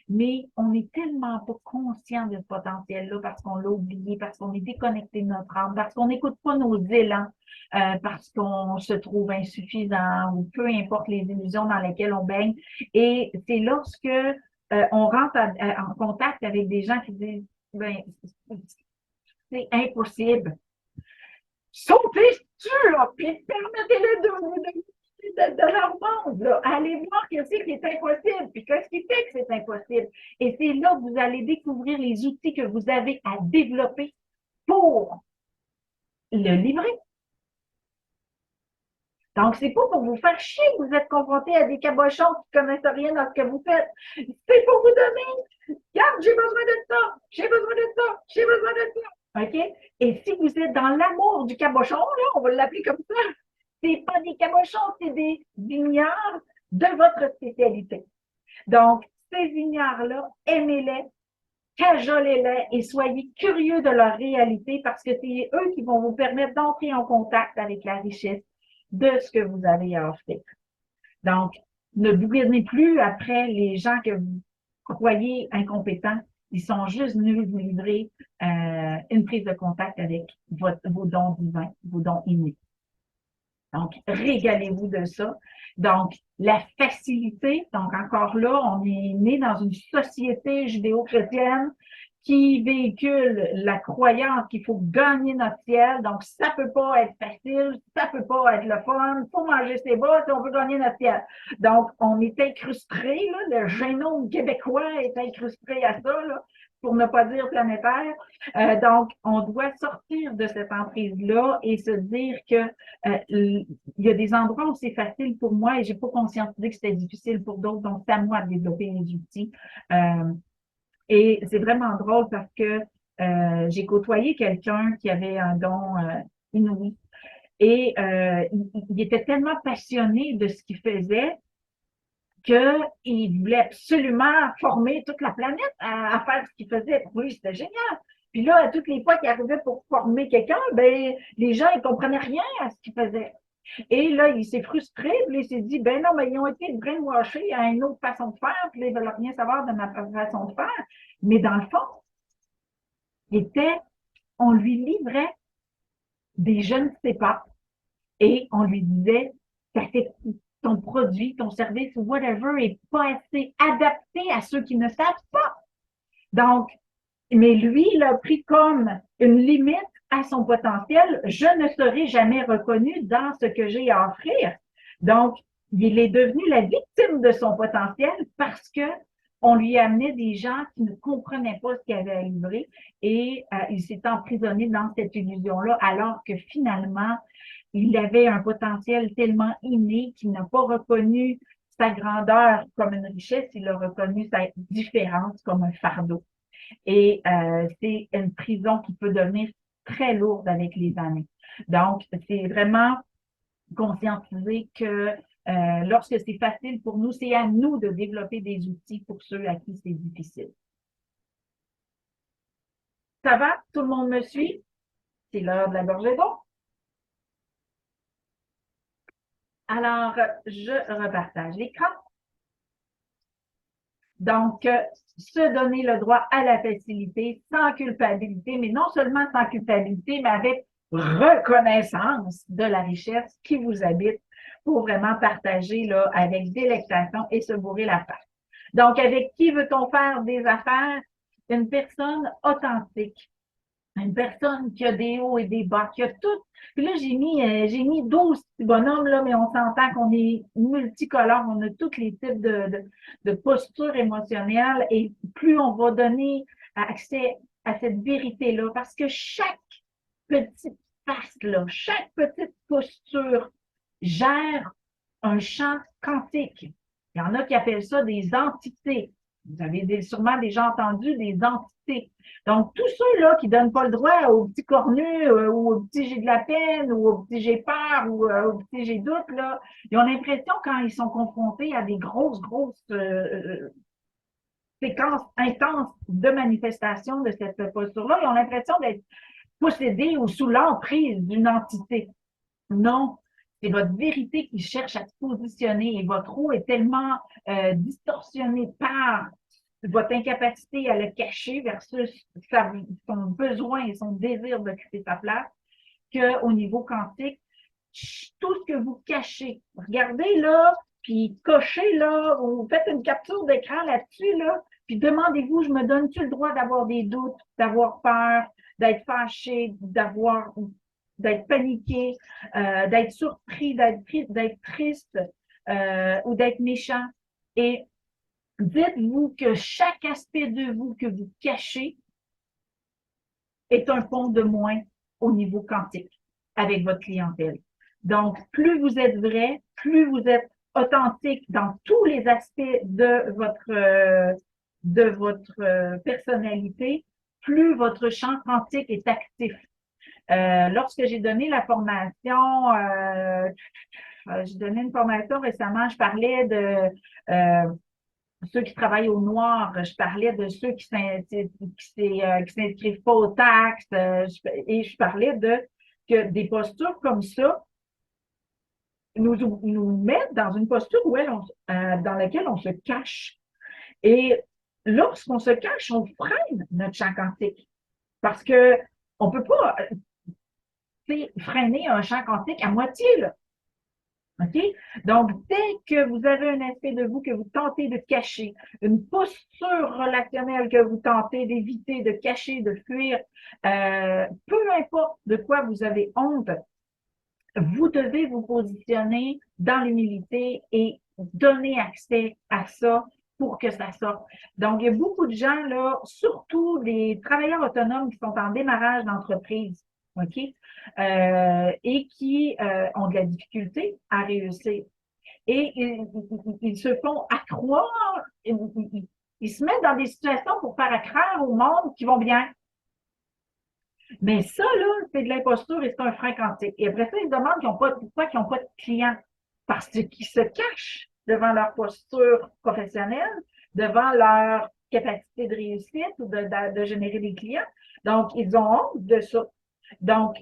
Mais on n'est tellement pas conscient de ce potentiel-là parce qu'on l'a oublié, parce qu'on est déconnecté de notre âme, parce qu'on n'écoute pas nos élans, parce qu'on se trouve insuffisant ou peu importe les illusions dans lesquelles on baigne. Et c'est lorsque on rentre en contact avec des gens qui disent ben, c'est impossible. Sautez-tu, là, puis permettez-le de leur monde, là. Allez voir qu'est-ce qui est impossible, puis qu'est-ce qui fait que c'est impossible. Et c'est là que vous allez découvrir les outils que vous avez à développer pour le livrer. Donc, c'est pas pour vous faire chier que vous êtes confronté à des cabochons qui ne connaissent rien dans ce que vous faites. C'est pour vous donner, regarde, j'ai besoin de ça, j'ai besoin de ça, j'ai besoin de ça. OK? Et si vous êtes dans l'amour du cabochon, là, on va l'appeler comme ça, c'est pas des cabochons, c'est des vignerds de votre spécialité. Donc, ces vignerds-là, aimez-les, cajolez-les et soyez curieux de leur réalité parce que c'est eux qui vont vous permettre d'entrer en contact avec la richesse de ce que vous avez à offrir. Donc, ne bougonnez plus après les gens que vous croyez incompétents. Ils sont juste venus vous livrer une prise de contact avec vos dons divins, vos dons innés. Donc, régalez-vous de ça. Donc, la facilité, donc encore là, on est né dans une société judéo-chrétienne qui véhicule la croyance qu'il faut gagner notre ciel. Donc, ça peut pas être facile, ça peut pas être le fun, il faut manger ses bas si on veut gagner notre ciel. Donc, on est incrusté, là, le génome québécois est incrusté à ça, là, pour ne pas dire planétaire. Donc, on doit sortir de cette emprise-là et se dire que il y a des endroits où c'est facile pour moi et j'ai pas conscientisé que c'était difficile pour d'autres, donc c'est à moi de développer les outils. Et c'est vraiment drôle parce que j'ai côtoyé quelqu'un qui avait un don inouï et il était tellement passionné de ce qu'il faisait qu'il voulait absolument former toute la planète à faire ce qu'il faisait. Pour lui, c'était génial. Puis là, à toutes les fois qu'il arrivait pour former quelqu'un, ben les gens ils comprenaient rien à ce qu'il faisait. Et là, il s'est frustré, puis il s'est dit, ben non, mais ils ont été brainwashés à une autre façon de faire, puis là, ils veulent rien savoir de ma façon de faire. Mais dans le fond, on lui livrait des je ne sais pas, et on lui disait, ton produit, ton service, whatever, est pas assez adapté à ceux qui ne savent pas. Donc, mais lui, il a pris comme une limite à son potentiel. Je ne serai jamais reconnu dans ce que j'ai à offrir. Donc, il est devenu la victime de son potentiel parce que on lui amenait des gens qui ne comprenaient pas ce qu'il avait à livrer et il s'est emprisonné dans cette illusion-là alors que finalement, il avait un potentiel tellement inné qu'il n'a pas reconnu sa grandeur comme une richesse, il a reconnu sa différence comme un fardeau. Et c'est une prison qui peut devenir très lourde avec les années. Donc, c'est vraiment conscientiser que lorsque c'est facile pour nous, c'est à nous de développer des outils pour ceux à qui c'est difficile. Ça va? Tout le monde me suit? C'est l'heure de la gorgée d'eau. Alors, je repartage l'écran. Donc, se donner le droit à la facilité sans culpabilité, mais non seulement sans culpabilité, mais avec reconnaissance de la richesse qui vous habite pour vraiment partager là, avec délectation et se bourrer la face. Donc, avec qui veut-on faire des affaires? Une personne authentique. Une personne qui a des hauts et des bas, qui a tout. Puis là, j'ai mis 12 petits bonhommes, là, mais on s'entend qu'on est multicolore, on a tous les types de postures émotionnelles et plus on va donner accès à cette vérité-là, parce que chaque petite espace, là, chaque petite posture gère un champ quantique. Il y en a qui appellent ça des entités. Vous avez sûrement déjà entendu des entités. Donc, tous ceux-là qui ne donnent pas le droit au petit cornu ou au petit j'ai de la peine ou au petit j'ai peur ou au petit j'ai doute, là, ils ont l'impression quand ils sont confrontés à des grosses séquences intenses de manifestation de cette posture-là, ils ont l'impression d'être possédés ou sous l'emprise d'une entité. Non, c'est votre vérité qui cherche à se positionner et votre eau est tellement distorsionnée par votre incapacité à le cacher versus son besoin et son désir d'occuper sa place qu'au niveau quantique, tout ce que vous cachez, regardez là, puis cochez là, ou faites une capture d'écran là-dessus, là, puis demandez-vous, je me donne-tu le droit d'avoir des doutes, d'avoir peur, d'être fâché, d'être paniqué, d'être surpris, d'être triste ou d'être méchant. Et dites-vous que chaque aspect de vous que vous cachez est un pont de moins au niveau quantique avec votre clientèle. Donc, plus vous êtes vrai, plus vous êtes authentique dans tous les aspects de votre personnalité, plus votre champ quantique est actif. Lorsque j'ai donné la formation, j'ai donné une formation récemment, je parlais de ceux qui travaillent au noir, je parlais de ceux qui s'inscrivent pas aux taxes, et je parlais que des postures comme ça nous mettent dans une posture dans laquelle on se cache. Et lorsqu'on se cache, on freine notre champ quantique. Parce que on peut pas freiner un champ quantique à moitié, là. OK? Donc, dès que vous avez un aspect de vous que vous tentez de cacher, une posture relationnelle que vous tentez d'éviter, de cacher, de fuir, peu importe de quoi vous avez honte, vous devez vous positionner dans l'humilité et donner accès à ça pour que ça sorte. Donc, il y a beaucoup de gens, là, surtout les travailleurs autonomes qui sont en démarrage d'entreprise, OK? Et qui ont de la difficulté à réussir. Et ils se font accroire, ils se mettent dans des situations pour faire accroire au monde qui vont bien. Mais ça, là, c'est de l'imposture et c'est un frein quantique. Et après ça, ils se demandent pourquoi ils n'ont pas de clients. Parce qu'ils se cachent devant leur posture professionnelle, devant leur capacité de réussite ou de générer des clients. Donc, ils ont honte de ça. Donc,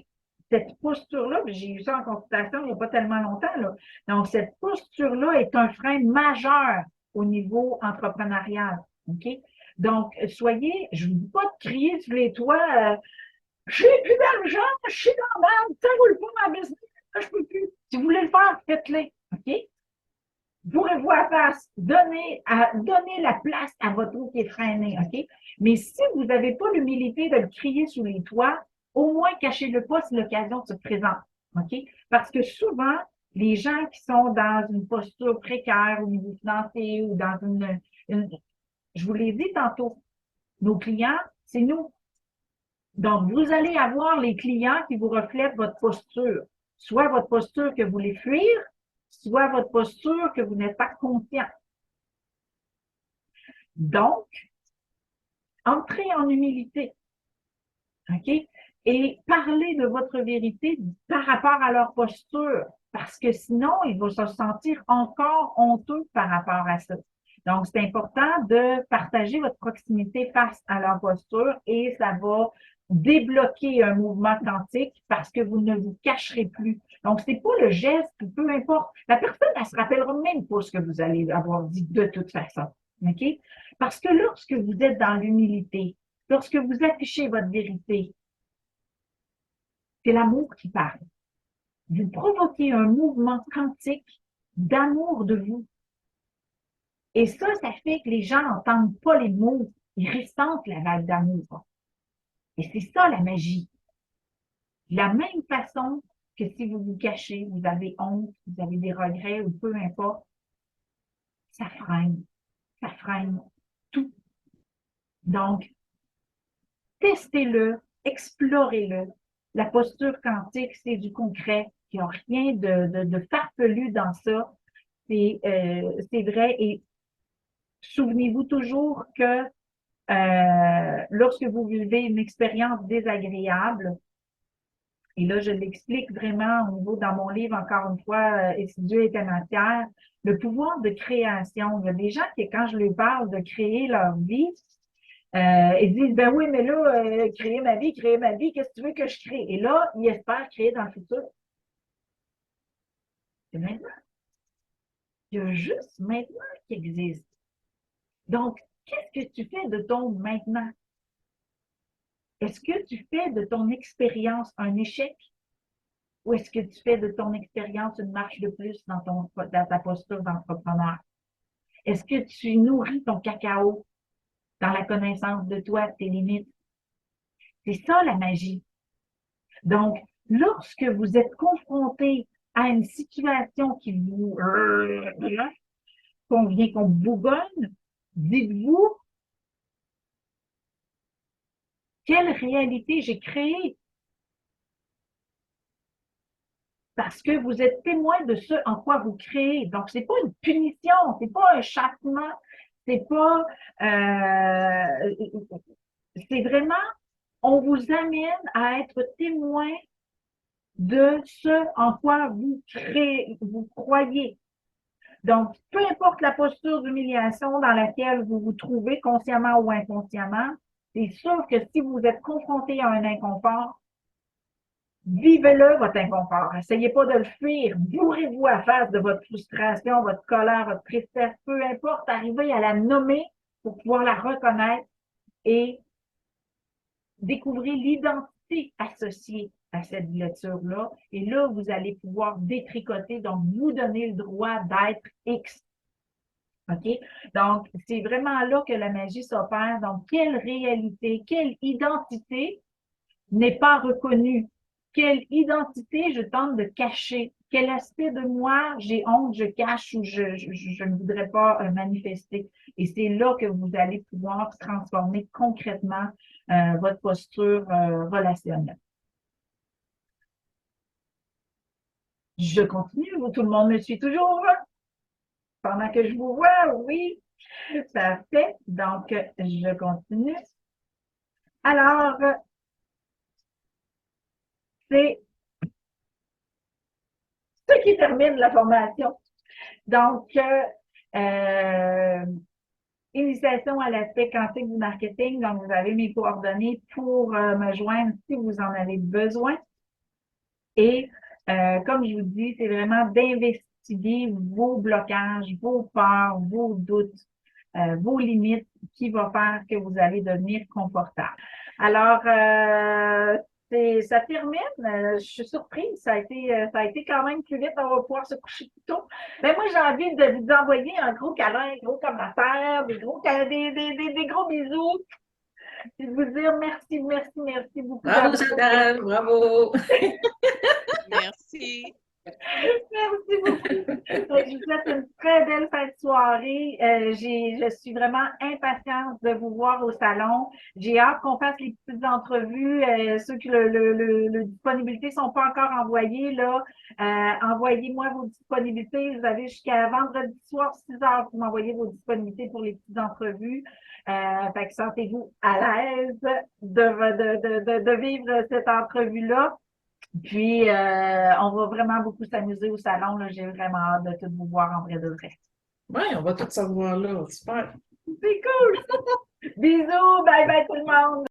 cette posture-là, j'ai eu ça en consultation il n'y a pas tellement longtemps, là. Donc, cette posture-là est un frein majeur au niveau entrepreneurial. OK? Donc, soyez, je ne vous dis pas de crier sur les toits, j'ai plus d'argent, je suis dans la merde, ça roule pas ma business, je peux plus. Si vous voulez le faire, faites-le. OK? Bourrez-vous à face, donnez la place à votre eau qui est freinée, OK? Mais si vous n'avez pas l'humilité de le crier sous les toits, au moins cachez-le pas si l'occasion se présente, OK? Parce que souvent, les gens qui sont dans une posture précaire au niveau financier ou dans je vous l'ai dit tantôt, nos clients, c'est nous. Donc, vous allez avoir les clients qui vous reflètent votre posture. Soit votre posture que vous voulez fuir, soit votre posture que vous n'êtes pas confiant. Donc, entrez en humilité. OK? Et parlez de votre vérité par rapport à leur posture. Parce que sinon, ils vont se sentir encore honteux par rapport à ça. Donc, c'est important de partager votre proximité face à leur posture et ça va débloquer un mouvement quantique parce que vous ne vous cacherez plus. Donc, c'est pas le geste, peu importe. La personne, elle se rappellera même pas ce que vous allez avoir dit de toute façon. OK? Parce que lorsque vous êtes dans l'humilité, lorsque vous affichez votre vérité, c'est l'amour qui parle. Vous provoquez un mouvement quantique d'amour de vous. Et ça fait que les gens n'entendent pas les mots, ils ressentent la vague d'amour. Et c'est ça la magie. De la même façon que si vous vous cachez, vous avez honte, vous avez des regrets ou peu importe, ça freine tout. Donc, testez-le, explorez-le La posture quantique, c'est du concret. Il n'y a rien de farfelu dans ça. C'est vrai. Et souvenez-vous toujours que lorsque vous vivez une expérience désagréable, et là, je l'explique vraiment au niveau dans mon livre, encore une fois, Et si Dieu était matière, le pouvoir de création. Il y a des gens qui, quand je leur parle de créer leur vie, ils disent, ben oui, mais là, créer ma vie, qu'est-ce que tu veux que je crée? Et là, ils espèrent créer dans le futur. C'est maintenant. Il y a juste maintenant qui existe. Donc, qu'est-ce que tu fais de ton maintenant? Est-ce que tu fais de ton expérience un échec? Ou est-ce que tu fais de ton expérience une marche de plus dans ta posture d'entrepreneur? Est-ce que tu nourris ton cacao dans la connaissance de toi, de tes limites? C'est ça la magie. Donc, lorsque vous êtes confronté à une situation qui vous convient, qu'on bougonne, dites-vous, quelle réalité j'ai créée? Parce que vous êtes témoin de ce en quoi vous créez. Donc, c'est pas une punition, c'est pas un châtiment, c'est pas, c'est vraiment, on vous amène à être témoin de ce en quoi vous créez, vous croyez. Donc, peu importe la posture d'humiliation dans laquelle vous vous trouvez, consciemment ou inconsciemment, c'est sûr que si vous êtes confronté à un inconfort, vivez-le, votre inconfort. Essayez pas de le fuir. Bourrez-vous à face de votre frustration, votre colère, votre tristesse, peu importe. Arrivez à la nommer pour pouvoir la reconnaître et découvrir l'identité associée à cette blessure-là. Et là, vous allez pouvoir détricoter, donc vous donner le droit d'être X. OK? Donc, c'est vraiment là que la magie s'opère. Donc, quelle réalité, quelle identité n'est pas reconnue? Quelle identité je tente de cacher? Quel aspect de moi j'ai honte, je cache ou je ne voudrais pas manifester? Et c'est là que vous allez pouvoir transformer concrètement votre posture relationnelle. Je continue, tout le monde me suit toujours pendant que je vous vois, oui, parfait. Donc, je continue. Alors, c'est ce qui termine la formation. Donc, initiation à l'aspect quantique du marketing. Donc, vous avez mes coordonnées pour me joindre si vous en avez besoin. Et comme je vous dis, c'est vraiment d'investiguer vos blocages, vos peurs, vos doutes, vos limites qui va faire que vous allez devenir confortable. Alors, ça termine. Je suis surprise. Ça a été quand même plus vite. On va pouvoir se coucher plus tôt. Mais moi, j'ai envie de vous envoyer un gros câlin, gros comme la terre, des gros bisous. Et de vous dire merci beaucoup. Bravo, Chantal, bravo. Merci. Merci beaucoup. Je vous souhaite une très belle fin de soirée. Je suis vraiment impatiente de vous voir au salon. J'ai hâte qu'on fasse les petites entrevues. Ceux que le disponibilités sont pas encore envoyées, là, envoyez-moi vos disponibilités. Vous avez jusqu'à vendredi soir, 6 heures, pour m'envoyer vos disponibilités pour les petites entrevues. Fait que sentez-vous à l'aise de vivre cette entrevue-là. Puis, on va vraiment beaucoup s'amuser au salon. J'ai vraiment hâte de tout vous voir en vrai de vrai. Oui, on va tout savoir là. Super. C'est cool! Bisous! Bye bye tout le monde!